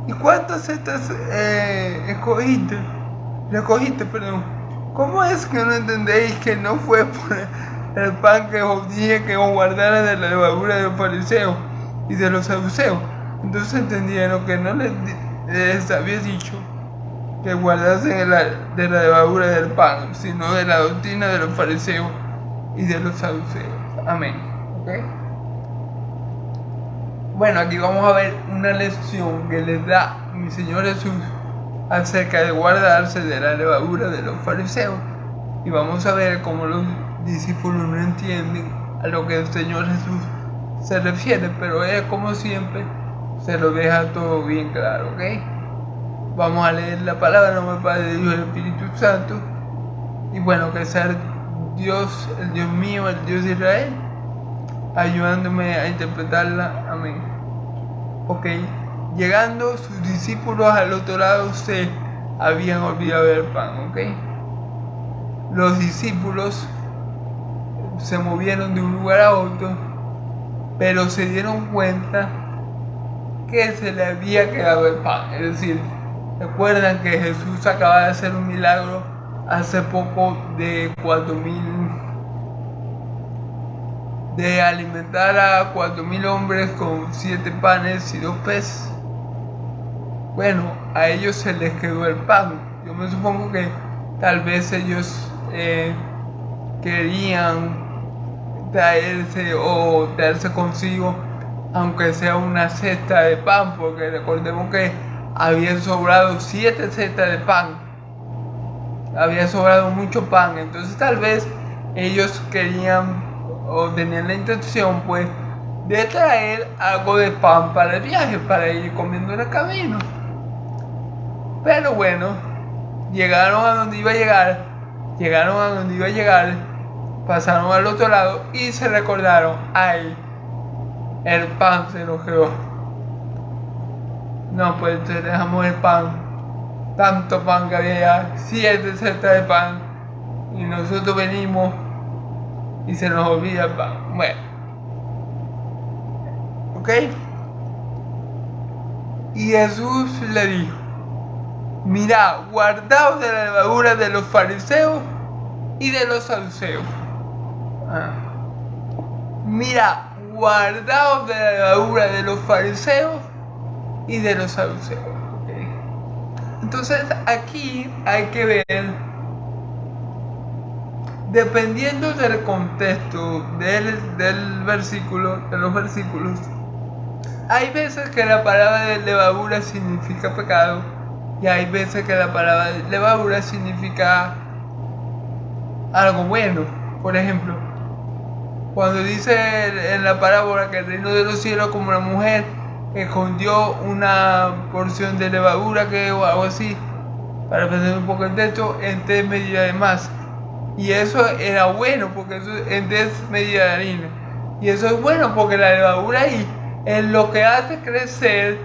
y cuántas setas recogiste, perdón. ¿Cómo es que no entendéis que no fue por el pan que os dije que os guardara de la levadura de los fariseos y de los saduceos? Entonces entendieron que no les había dicho que guardasen de la levadura del pan, sino de la doctrina de los fariseos y de los saduceos. Amén. ¿Okay? Bueno, aquí vamos a ver una lección que les da mi Señor Jesús acerca de guardarse de la levadura de los fariseos. Y vamos a ver cómo los discípulos no entienden a lo que el Señor Jesús se refiere, pero Él, como siempre, se lo deja todo bien claro, ¿ok? Vamos a leer la palabra en nombre del Padre, de Dios y del Espíritu Santo. Y bueno, que sea Dios, el Dios mío, el Dios de Israel, ayudándome a interpretarla. Amén. Ok, llegando sus discípulos al otro lado, se habían olvidado del pan, ok. Los discípulos se movieron de un lugar a otro, pero se dieron cuenta que se le había quedado el pan. Es decir, recuerdan que Jesús acaba de hacer un milagro hace poco de 4,000, de alimentar a 4,000 hombres con 7 panes y 2 peces. Bueno, a ellos se les quedó el pan. Yo me supongo que tal vez ellos querían traerse o traerse consigo, aunque sea una cesta de pan, porque recordemos que había sobrado 7 cestas de pan, había sobrado mucho pan. Entonces tal vez ellos querían o tenían la intención pues de traer algo de pan para el viaje, para ir comiendo en el camino. Pero bueno, llegaron a donde iba a llegar, pasaron al otro lado y se recordaron, ay, el pan se nos quedó. No, pues entonces dejamos el pan, tanto pan que había, 7 cestas de pan, y nosotros venimos y se nos olvida el pan. Bueno, ¿ok? Y Jesús le dijo, mirad, guardaos de la levadura de los fariseos y de los saduceos. Mirad, guardaos de la levadura de los fariseos y de los saduceos. ¿Okay? Entonces aquí hay que ver, dependiendo del contexto del versículo, de los versículos, hay veces que la palabra de levadura significa pecado y hay veces que la palabra de levadura significa algo bueno. Por ejemplo, cuando dice en la parábola que el reino de los cielos como una mujer escondió una porción de levadura o algo así, para pensar un poco en texto, en 3 medidas de masa. Y eso era bueno porque eso en 3 medidas de harina. Y eso es bueno porque la levadura ahí es lo que hace crecer,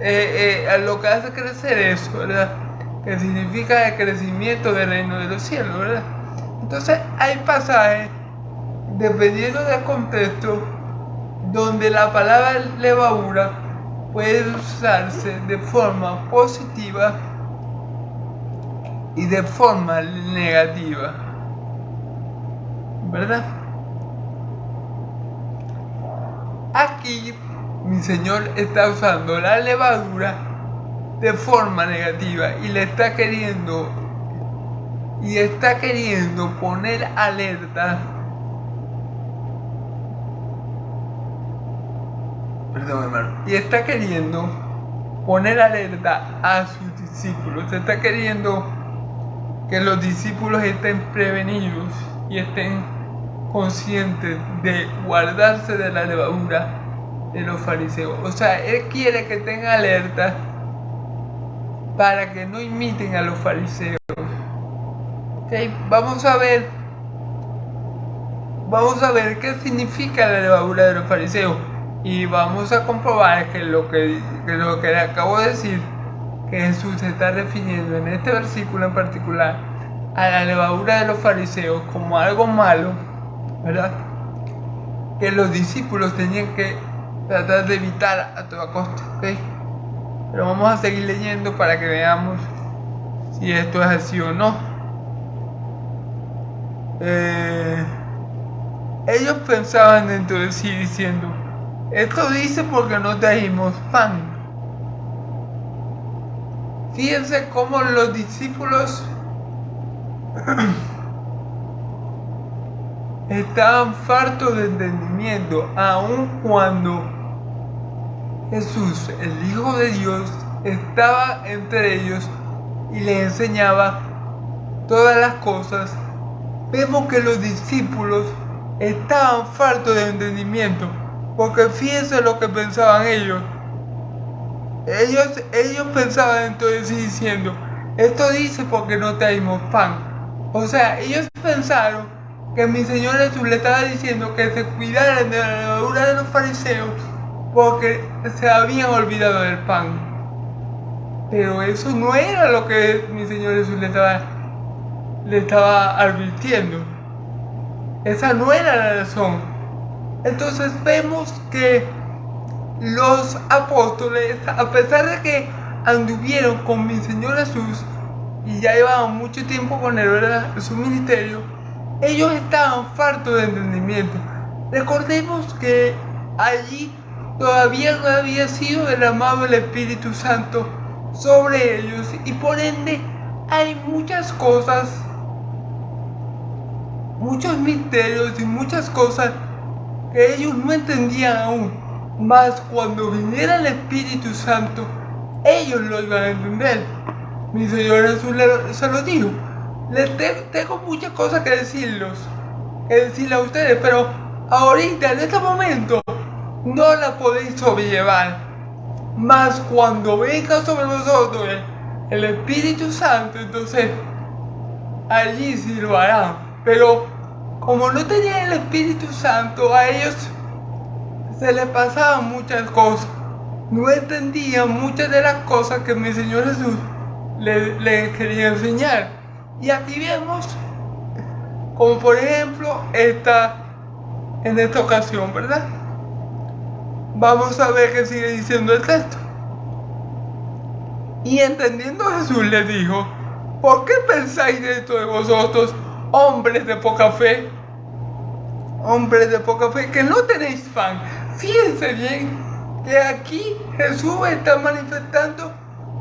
eso, ¿verdad? Que significa el crecimiento del reino de los cielos, ¿verdad? Entonces hay pasajes, dependiendo del contexto, donde la palabra levadura puede usarse de forma positiva y de forma negativa, ¿verdad? Aquí mi Señor está usando la levadura de forma negativa y está queriendo poner alerta, y está queriendo poner alerta a sus discípulos. Está queriendo que los discípulos estén prevenidos y estén conscientes de guardarse de la levadura de los fariseos. O sea, Él quiere que estén alerta para que no imiten a los fariseos. Okay, vamos a ver qué significa la levadura de los fariseos. Y vamos a comprobar que lo que le acabo de decir, que Jesús se está refiriendo en este versículo en particular a la levadura de los fariseos como algo malo, ¿verdad? Que los discípulos tenían que tratar de evitar a toda costa, ¿ok? Pero vamos a seguir leyendo para que veamos si esto es así o no. Ellos pensaban dentro de sí diciendo, esto dice porque no trajimos pan. Fíjense cómo los discípulos estaban fartos de entendimiento, aun cuando Jesús, el Hijo de Dios, estaba entre ellos y les enseñaba todas las cosas. Vemos que los discípulos estaban fartos de entendimiento, porque fíjense lo que pensaban ellos. Ellos pensaban entonces diciendo, esto dice porque no traímos pan. O sea, ellos pensaron que mi Señor Jesús le estaba diciendo que se cuidaran de la levadura de los fariseos porque se habían olvidado del pan. Pero eso no era lo que mi Señor Jesús le estaba advirtiendo. Esa no era la razón. Entonces vemos que los apóstoles, a pesar de que anduvieron con mi Señor Jesús y ya llevaban mucho tiempo con él, ¿verdad?, en su ministerio, ellos estaban fartos de entendimiento. Recordemos que allí todavía no había sido derramado el Espíritu Santo sobre ellos y por ende hay muchas cosas muchos misterios y muchas cosas que ellos no entendían aún. Mas cuando viniera el Espíritu Santo, ellos lo iban a entender. Mi Señor Jesús se lo dijo. Tengo muchas cosas que decirle a ustedes, pero ahorita, en este momento, no la podéis sobrellevar. Mas cuando venga sobre vosotros el Espíritu Santo, entonces allí sí lo harán. Pero como no tenían el Espíritu Santo, a ellos se les pasaban muchas cosas. No entendían muchas de las cosas que mi Señor Jesús les quería enseñar. Y aquí vemos, como por ejemplo, en esta ocasión, ¿verdad? Vamos a ver qué sigue diciendo el texto. Y entendiendo Jesús les dijo: ¿por qué pensáis esto de vosotros, hombres de poca fe? Hombres de poca fe, que no tenéis pan. Fíjense bien que aquí Jesús está manifestando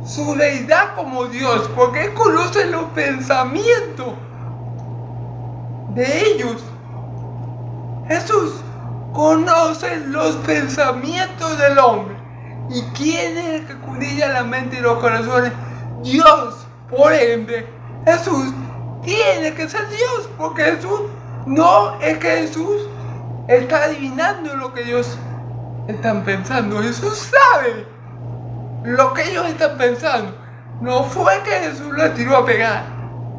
su deidad como Dios, porque Él conoce los pensamientos de ellos. Jesús conoce los pensamientos del hombre. ¿Y quién es el que escudriña la mente y los corazones? Dios. Por ende, Jesús tiene que ser Dios, porque Jesús no es que Jesús está adivinando lo que ellos están pensando. Jesús sabe lo que ellos están pensando. No fue que Jesús lo tiró a pegar.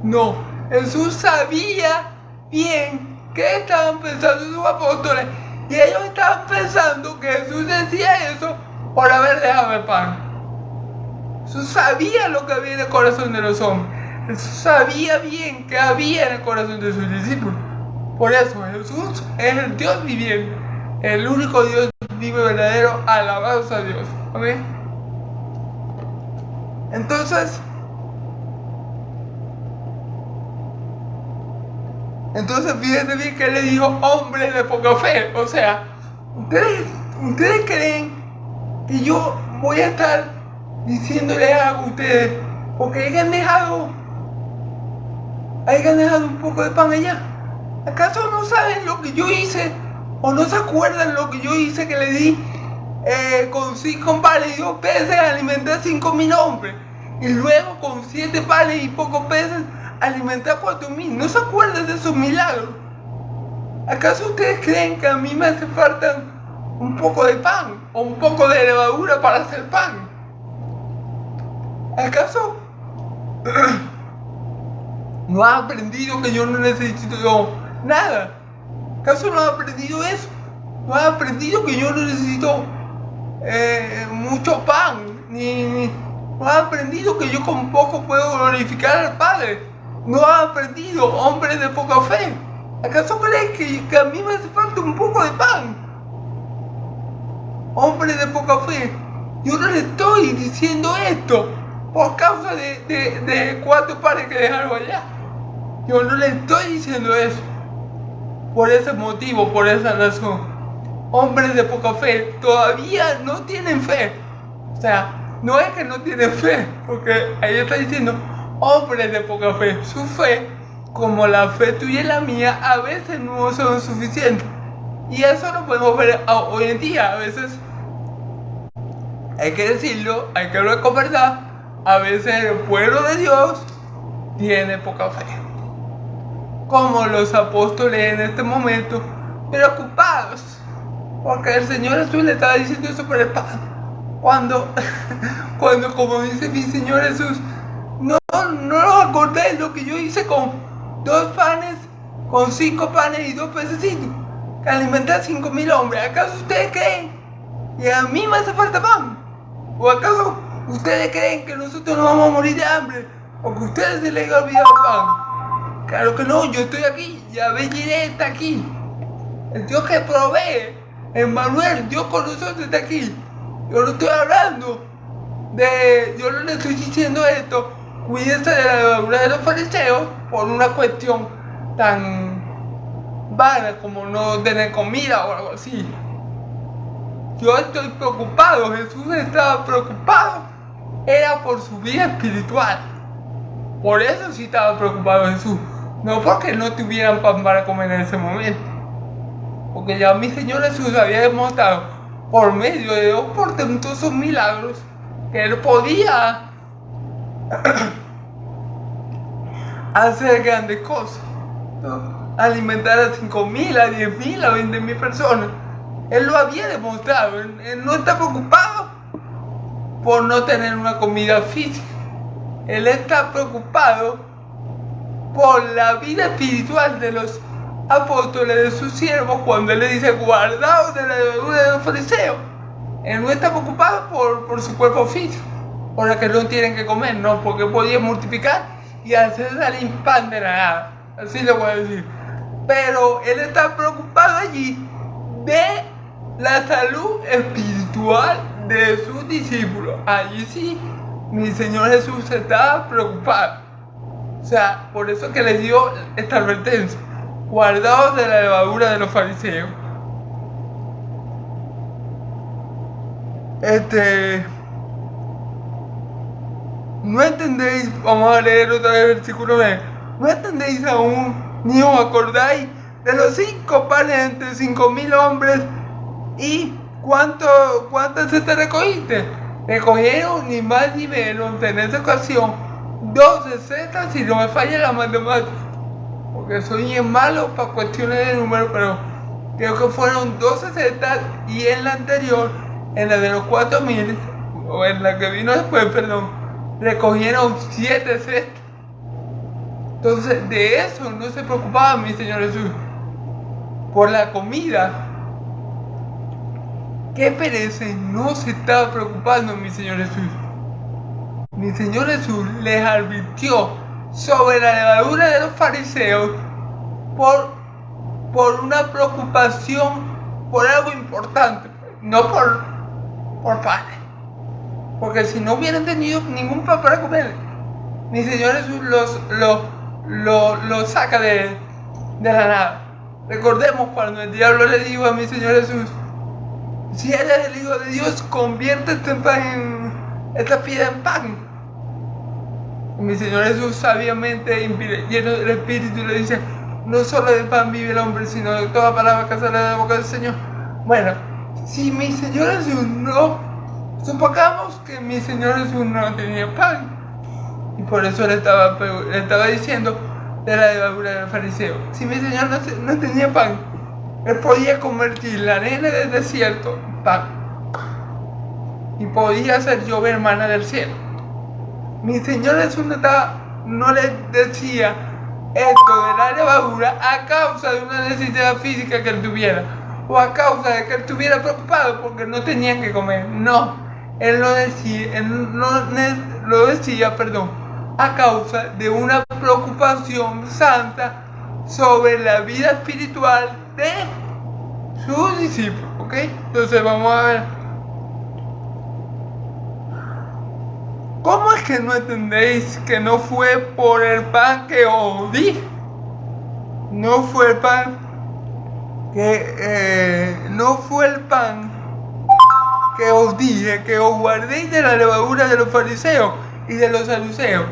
No, Jesús sabía bien qué estaban pensando sus apóstoles, y ellos estaban pensando que Jesús decía eso por haber dejado el pan. Jesús sabía lo que había en el corazón de los hombres. Jesús sabía bien qué había en el corazón de sus discípulos. Por eso Jesús es el Dios viviente, el único Dios vivo y verdadero. Alabados a Dios. Amén. Entonces fíjense bien que le dijo hombres de poca fe. O sea, ustedes creen que yo voy a estar diciéndoles algo a ustedes porque hayan dejado un poco de pan allá. ¿Acaso no saben lo que yo hice? ¿O no se acuerdan lo que yo hice, que le di con 5 panes y 2 peces alimenté a 5,000 hombres? Y luego con 7 panes y pocos peces alimenté a 4,000. ¿No se acuerdan de esos milagros? ¿Acaso ustedes creen que a mí me hace falta un poco de pan o un poco de levadura para hacer pan? ¿Acaso no has aprendido que yo no necesito nada? ¿Acaso no has aprendido eso? ¿No has aprendido que yo no necesito mucho pan? ¿No has aprendido que yo con poco puedo glorificar al Padre? ¿No has aprendido, hombres de poca fe? ¿Acaso crees que a mí me hace falta un poco de pan? Hombres de poca fe, yo no le estoy diciendo esto por causa de 4 panes que dejaron allá. Yo no le estoy diciendo eso por ese motivo, por esa razón. Hombres de poca fe todavía no tienen fe. O sea, no es que no tienen fe, porque ahí está diciendo hombres de poca fe. Su fe, como la fe tuya y la mía, a veces no son suficientes. Y eso lo podemos ver hoy en día. A veces, hay que decirlo, hay que hablar con verdad, a veces el pueblo de Dios tiene poca fe. Como los apóstoles en este momento, preocupados, porque el Señor Jesús le estaba diciendo eso por el pan. Cuando como dice mi Señor Jesús, no os acordéis lo que yo hice con 2 panes, con 5 panes y 2 pececitos, que alimenté a 5,000 hombres. ¿Acaso ustedes creen que a mí me hace falta pan? ¿O acaso ustedes creen que nosotros nos vamos a morir de hambre? ¿O que a ustedes se les ha olvidado el pan? Claro que no, yo estoy aquí, Yahvé Jireh está aquí. El Dios que provee, Emmanuel, Dios con nosotros está aquí. Yo no estoy hablando yo no le estoy diciendo esto, cuídense de la levadura de los fariseos por una cuestión tan vana como no tener comida o algo así. Yo estoy preocupado, Jesús estaba preocupado, era por su vida espiritual. Por eso sí estaba preocupado Jesús, No porque no tuvieran pan para comer en ese momento, porque ya mi Señor Jesús había demostrado por medio de dos portentosos milagros que Él podía hacer grandes cosas, ¿no? Alimentar a 5.000, a 10.000, a 20.000 personas. Él lo había demostrado. Él no está preocupado por no tener una comida física. Él está preocupado por la vida espiritual de los apóstoles, de sus siervos, cuando Él le dice guardaos de la levadura de los fariseos. Él no está preocupado por su cuerpo físico, por lo que no tienen que comer, no, porque podía multiplicar y hacer salir pan de la nada, así le voy a decir. Pero Él está preocupado allí de la salud espiritual de sus discípulos. Allí sí, mi Señor Jesús estaba preocupado. O sea, por eso que les dio esta advertencia: guardaos de la levadura de los fariseos. No entendéis, vamos a leer otra vez el versículo 9. No entendéis aún, ni os acordáis de los 5 panes entre 5.000 hombres. ¿Y cuántas cestas recogiste? Recogieron ni más ni menos en esa ocasión 12 cestas, si no me falla la matemática, porque soy bien malo para cuestiones de número, pero creo que fueron 12 cestas. Y en la anterior, en la de los 4.000, o en la que vino después, perdón, recogieron 7 cestas. Entonces, de eso no se preocupaba mi Señor Jesús, por la comida. ¿Qué perece? No se estaba preocupando mi Señor Jesús. Mi Señor Jesús les advirtió sobre la levadura de los fariseos por una preocupación por algo importante, no por pan. Porque si no hubieran tenido ningún pan para comer, mi Señor Jesús los saca de la nada. Recordemos cuando el diablo le dijo a mi Señor Jesús: si eres el Hijo de Dios, conviértete esta piedra en pan. Y mi Señor Jesús, sabiamente lleno del Espíritu, le dice: no solo de pan vive el hombre, sino de toda palabra que sale de la boca del Señor. Bueno, si mi Señor Jesús no, supongamos que mi Señor Jesús no tenía pan, y por eso le estaba diciendo de la levadura del fariseo. Si mi Señor no tenía pan, Él podía convertir la arena del desierto en pan, y podía hacer llover maná del cielo. Mi Señor Jesús no le decía esto de la levadura a causa de una necesidad física que Él tuviera, o a causa de que Él estuviera preocupado porque no tenían que comer. No, Él lo decía, a causa de una preocupación santa sobre la vida espiritual de sus discípulos, ¿ok? Entonces vamos a ver. ¿Cómo es que no entendéis que no fue por el pan que os di? No fue el pan que os dije que os guardéis de la levadura de los fariseos y de los saduceos.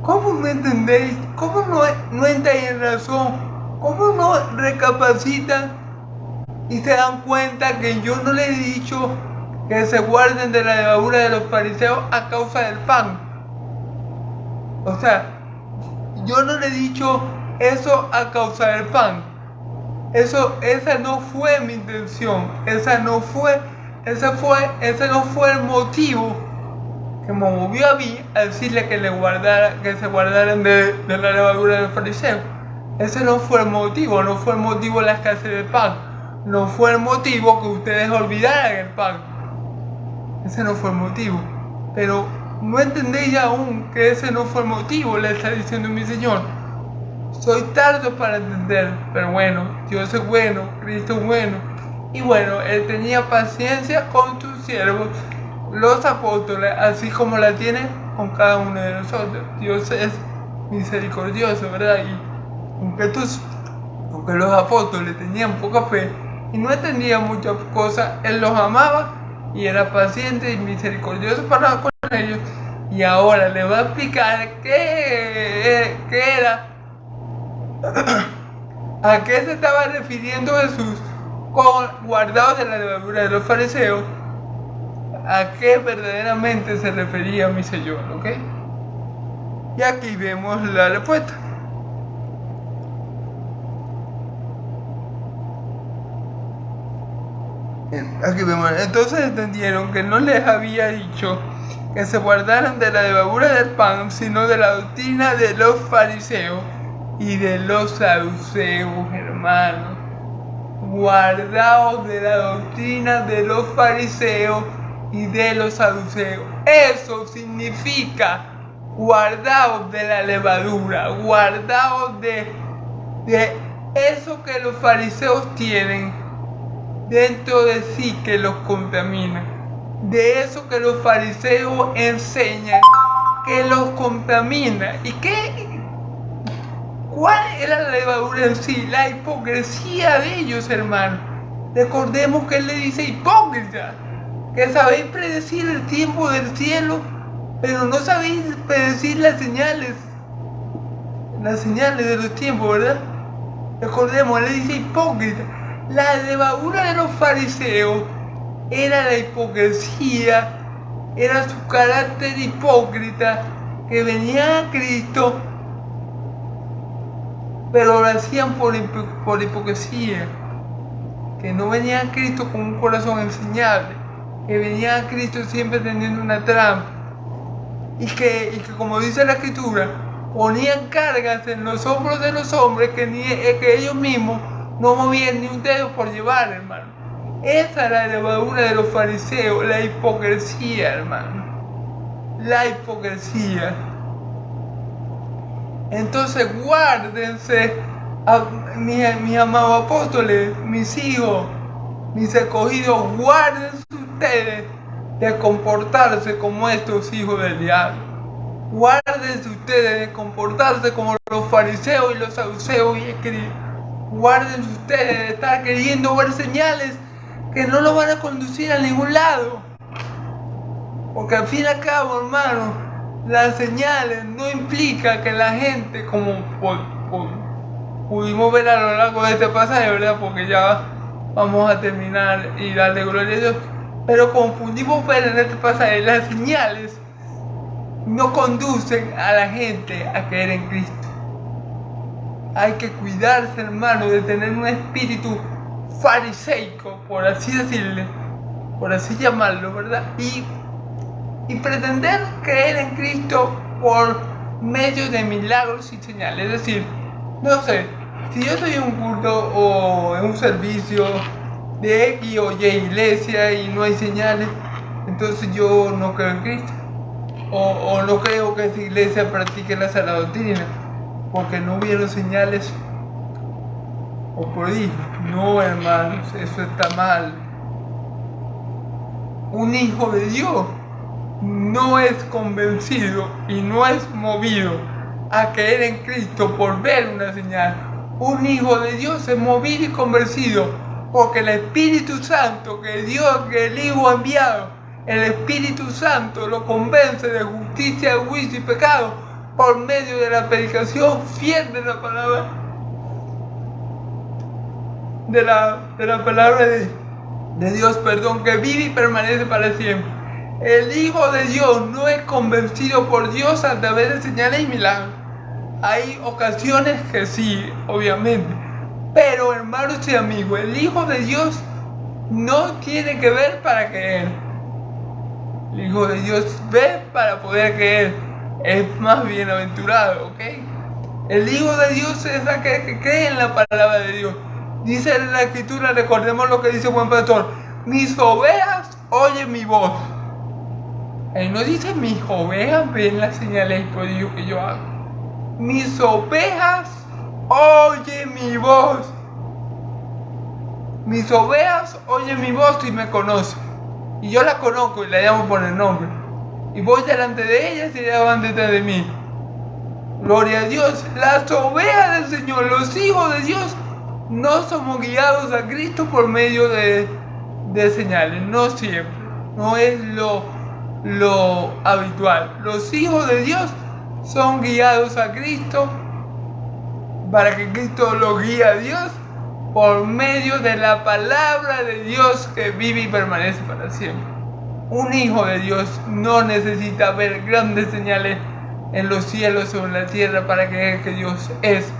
¿Cómo no entendéis? ¿Cómo no entráis en razón? ¿Cómo no recapacitan y se dan cuenta que yo no les he dicho que se guarden de la levadura de los fariseos a causa del pan? O sea, yo no le he dicho eso a causa del pan. Esa no fue mi intención. Ese no fue el motivo que me movió a mí a decirle que se guardaran de la levadura de los fariseos. Ese no fue el motivo. No fue el motivo la escasez del pan. No fue el motivo que ustedes olvidaran el pan. Ese no fue el motivo. Pero no entendéis aún que ese no fue el motivo, le está diciendo mi Señor. Soy tardo para entender, pero bueno, Dios es bueno, Cristo es bueno. Y bueno, Él tenía paciencia con sus siervos, los apóstoles, así como la tiene con cada uno de nosotros. Dios es misericordioso, ¿verdad? Y aunque los apóstoles tenían poca fe y no entendían muchas cosas, Él los amaba y era paciente y misericordioso para con ellos. Y ahora le va a explicar qué era ¿A qué se estaba refiriendo Jesús con guardados de la levadura de los fariseos? ¿A qué verdaderamente se refería mi Señor? ¿Ok? Y aquí vemos la respuesta. Aquí vemos, entonces entendieron que no les había dicho que se guardaran de la levadura del pan, sino de la doctrina de los fariseos y de los saduceos, hermanos. Guardaos de la doctrina de los fariseos y de los saduceos. Eso significa guardaos de la levadura, guardaos de eso que los fariseos tienen dentro de sí que los contamina, de eso que los fariseos enseñan que los contamina. ¿Y cuál era la levadura en sí? La hipocresía de ellos, hermano. Recordemos que él le dice hipócrita, que sabéis predecir el tiempo del cielo, pero no sabéis predecir las señales de los tiempos, ¿verdad? Recordemos, él le dice hipócrita. La levadura de los fariseos era la hipocresía, era su carácter hipócrita, que venía a Cristo, pero lo hacían por hipocresía, que no venía a Cristo con un corazón enseñable, que venía a Cristo siempre teniendo una trampa, y que como dice la Escritura, ponían cargas en los hombros de los hombres que ellos mismos no movían ni un dedo por llevar, hermano. Esa es la levadura de los fariseos, la hipocresía, hermano. La hipocresía. Entonces guárdense, mis amados apóstoles, mis hijos, mis escogidos, guárdense ustedes de comportarse como estos hijos del diablo. Guárdense ustedes de comportarse como los fariseos y los saduceos y escribas. Guárdense ustedes de estar queriendo ver señales que no lo van a conducir a ningún lado. Porque al fin y al cabo, hermano, las señales no implican que la gente, como pudimos ver a lo largo de este pasaje, ¿verdad? Porque ya vamos a terminar y darle gloria a Dios. Pero confundimos ver en este pasaje, las señales no conducen a la gente a creer en Cristo. Hay que cuidarse, hermano, de tener un espíritu fariseico, por así decirle, por así llamarlo, ¿verdad? Y pretender creer en Cristo por medio de milagros y señales. Es decir, no sé, si yo estoy en un culto o en un servicio de X o Y iglesia y no hay señales, entonces yo no creo en Cristo. O no creo que esa iglesia practique la sana doctrina, porque no hubieron señales o prodigios. No, hermanos, eso está mal. Un hijo de Dios no es convencido y no es movido a creer en Cristo por ver una señal. Un hijo de Dios es movido y convencido porque el Espíritu Santo que Dios, que el Hijo ha enviado, el Espíritu Santo lo convence de justicia, juicio y pecado por medio de la predicación fiel de la palabra de Dios, que vive y permanece para siempre. El Hijo de Dios no es convencido por Dios a través de señales y milagros. Hay ocasiones que sí, obviamente, pero hermanos y amigos, el Hijo de Dios no tiene que ver para creer. El Hijo de Dios ve para poder creer. Es más bienaventurado, ¿ok? El Hijo de Dios es aquel que cree en la palabra de Dios. Dice en la Escritura, recordemos lo que dice buen pastor: mis ovejas oyen mi voz. Él no dice mis ovejas ven las señales y prodigios que yo hago. Mis ovejas oyen mi voz. Mis ovejas oyen mi voz y me conocen. Y yo la conozco y la llamo por el nombre. Y voy delante de ellas y ellas van detrás de mí. Gloria a Dios. Las ovejas del Señor, los hijos de Dios, no somos guiados a Cristo por medio de señales. No siempre. No es lo habitual. Los hijos de Dios son guiados a Cristo para que Cristo lo guíe a Dios por medio de la palabra de Dios que vive y permanece para siempre. Un hijo de Dios no necesita ver grandes señales en los cielos o en la tierra para creer que Dios es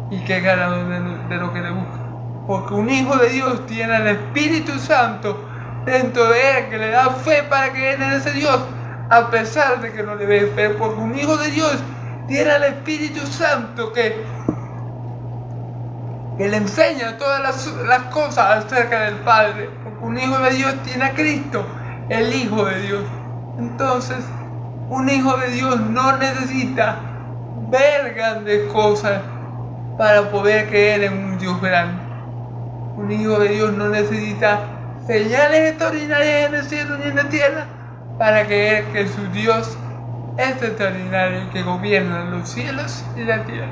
y que es ganador de lo que le busca. Porque un hijo de Dios tiene al Espíritu Santo dentro de él que le da fe para creer en ese Dios, a pesar de que no le ve. Pero porque un hijo de Dios tiene al Espíritu Santo que le enseña todas las cosas acerca del Padre. Porque un hijo de Dios tiene a Cristo, el Hijo de Dios. Entonces, un hijo de Dios no necesita ver grandes cosas para poder creer en un Dios grande. Un hijo de Dios no necesita señales extraordinarias en el cielo ni en la tierra para creer que su Dios es extraordinario y que gobierna los cielos y la tierra.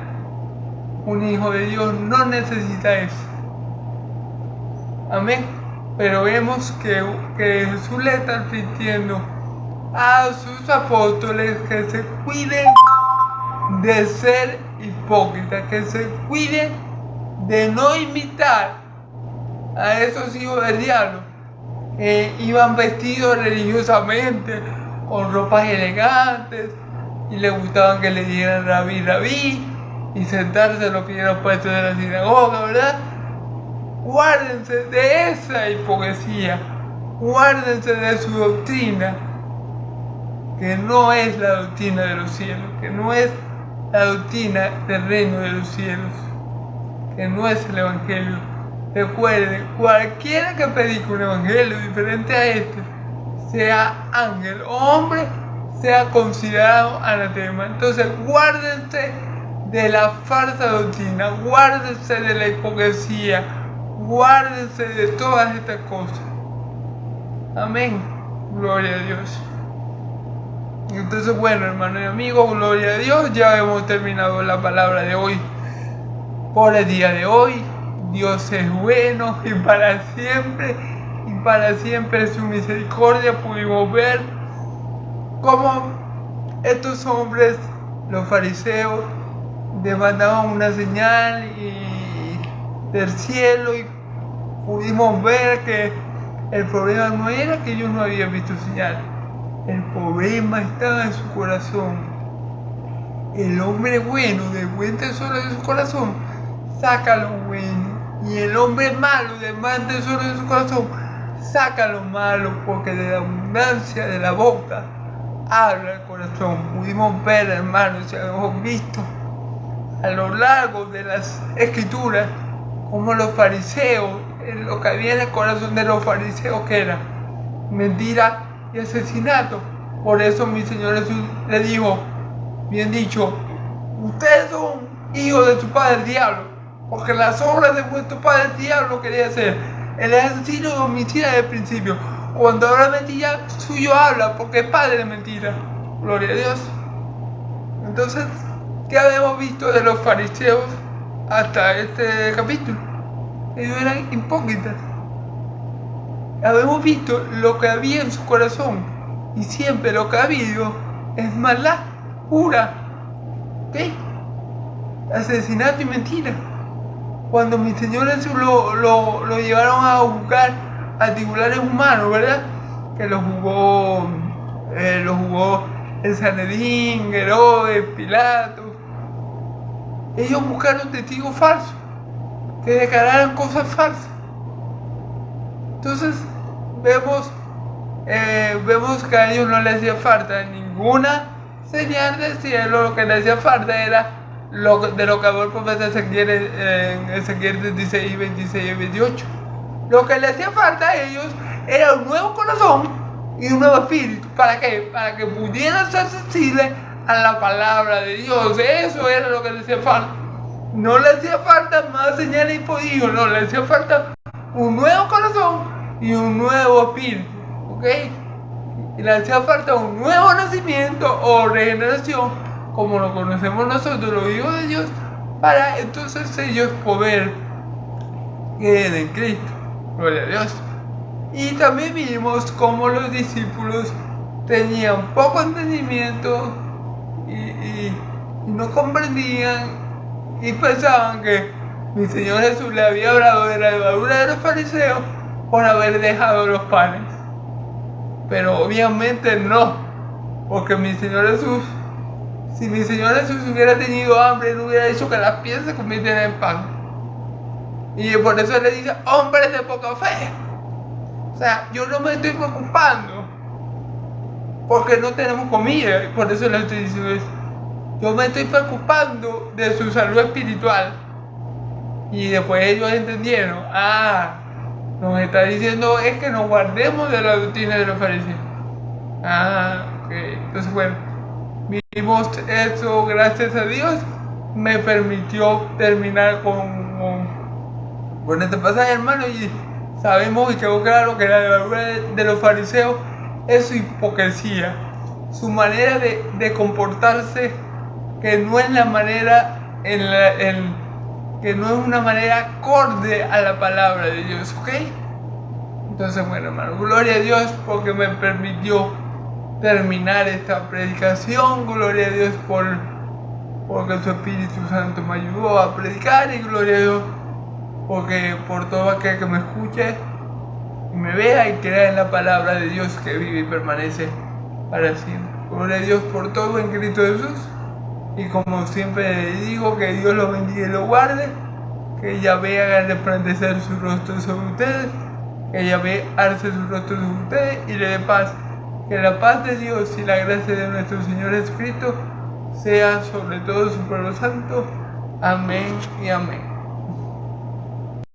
Un hijo de Dios no necesita eso. Amén. Pero vemos que Jesús le está advirtiendo a sus apóstoles que se cuiden de ser hipócritas, que se cuiden de no imitar a esos hijos del diablo que iban vestidos religiosamente con ropas elegantes y les gustaban que le dieran rabí, rabí y sentarse en los primeros puestos de la sinagoga, ¿verdad? Guárdense de esa hipocresía, guárdense de su doctrina, que no es la doctrina de los cielos, que no es la doctrina del reino de los cielos, que no es el evangelio. Recuerden, cualquiera que predique un evangelio diferente a este, sea ángel o hombre, sea considerado anatema. Entonces guárdense de la falsa doctrina, guárdense de la hipocresía, guárdense de todas estas cosas. Amén. Gloria a Dios. Entonces, bueno, hermanos y amigos, gloria a Dios. Ya hemos terminado la palabra de hoy por el día de hoy. Dios es bueno y para siempre su misericordia. Pudimos ver cómo estos hombres, los fariseos, demandaban una señal del cielo, y pudimos ver que el problema no era que ellos no habían visto señal, el problema estaba en su corazón. El hombre bueno, del buen tesoro de su corazón, saca lo bueno, y el hombre malo, del mal tesoro de su corazón, saca lo malo, porque de la abundancia de la boca habla el corazón. Pudimos ver, hermanos, y hemos visto a lo largo de las escrituras como los fariseos, lo que había en el corazón de los fariseos, que era mentira y asesinato. Por eso mi Señor Jesús le dijo, bien dicho, ustedes son hijos de su padre el diablo, porque las obras de vuestro padre el diablo quería hacer. El asesino y homicida del principio, cuando habla mentira, suyo habla, porque es padre de mentira. Gloria a Dios. Entonces, ¿qué habíamos visto de los fariseos hasta este capítulo? Ellos eran hipócritas. Habíamos visto lo que había en su corazón, y siempre lo que ha habido es maldad pura, ¿ok? Asesinato y mentira. Cuando mi Señor Jesús lo llevaron a juzgar a tribunales humanos, ¿verdad? Que lo jugó el Sanedrín, Herodes, Pilato. Ellos buscaron testigos falsos que declararan cosas falsas. Entonces vemos que a ellos no les hacía falta ninguna señal del cielo. Lo que les hacía falta era de lo que habló el profeta Ezequiel en Ezequiel 16, 26 y 28. Lo que les hacía falta a ellos era un nuevo corazón y un nuevo espíritu. ¿Para qué? Para que pudieran ser sensibles a la palabra de Dios. Eso era lo que les hacía falta. No les hacía falta más señales y prodigios, no, les hacía falta un nuevo corazón y un nuevo espíritu, ¿ok? Y les hacía falta un nuevo nacimiento o regeneración, como lo conocemos nosotros, los hijos de Dios, para entonces ellos poder creer en Cristo. Gloria a Dios. Y también vimos cómo los discípulos tenían poco entendimiento y no comprendían y pensaban que mi Señor Jesús le había hablado de la levadura de los fariseos por haber dejado los panes. Pero obviamente no, porque mi Señor Jesús, si mi Señor Jesús hubiera tenido hambre, no hubiera dicho que las piedras se convierten en pan. Y por eso le dice, hombres de poca fe. O sea, yo no me estoy preocupando porque no tenemos comida, y por eso le estoy diciendo eso. Yo me estoy preocupando de su salud espiritual. Y después ellos entendieron, nos está diciendo es que nos guardemos de la doctrina de los fariseos. Ok. Entonces, bueno, vimos eso, gracias a Dios, me permitió terminar con este pasaje, hermano, y sabemos y quedó claro que la levadura de los fariseos es su hipocresía, su manera de comportarse, que no es la manera que no es una manera acorde a la palabra de Dios, ¿ok? Entonces, bueno, hermano, gloria a Dios porque me permitió terminar esta predicación, gloria a Dios porque su Espíritu Santo me ayudó a predicar, y gloria a Dios porque por todo aquel que me escuche y me vea y crea en la palabra de Dios que vive y permanece para siempre. Gloria a Dios por todo en Cristo Jesús. Y como siempre digo, que Dios los bendiga y los guarde, que Yahvé haga resplandecer su rostro sobre ustedes, que Yahvé alce su rostro sobre ustedes y le dé paz. Que la paz de Dios y la gracia de nuestro Señor Jesucristo sea sobre todo su pueblo santo. Amén y amén.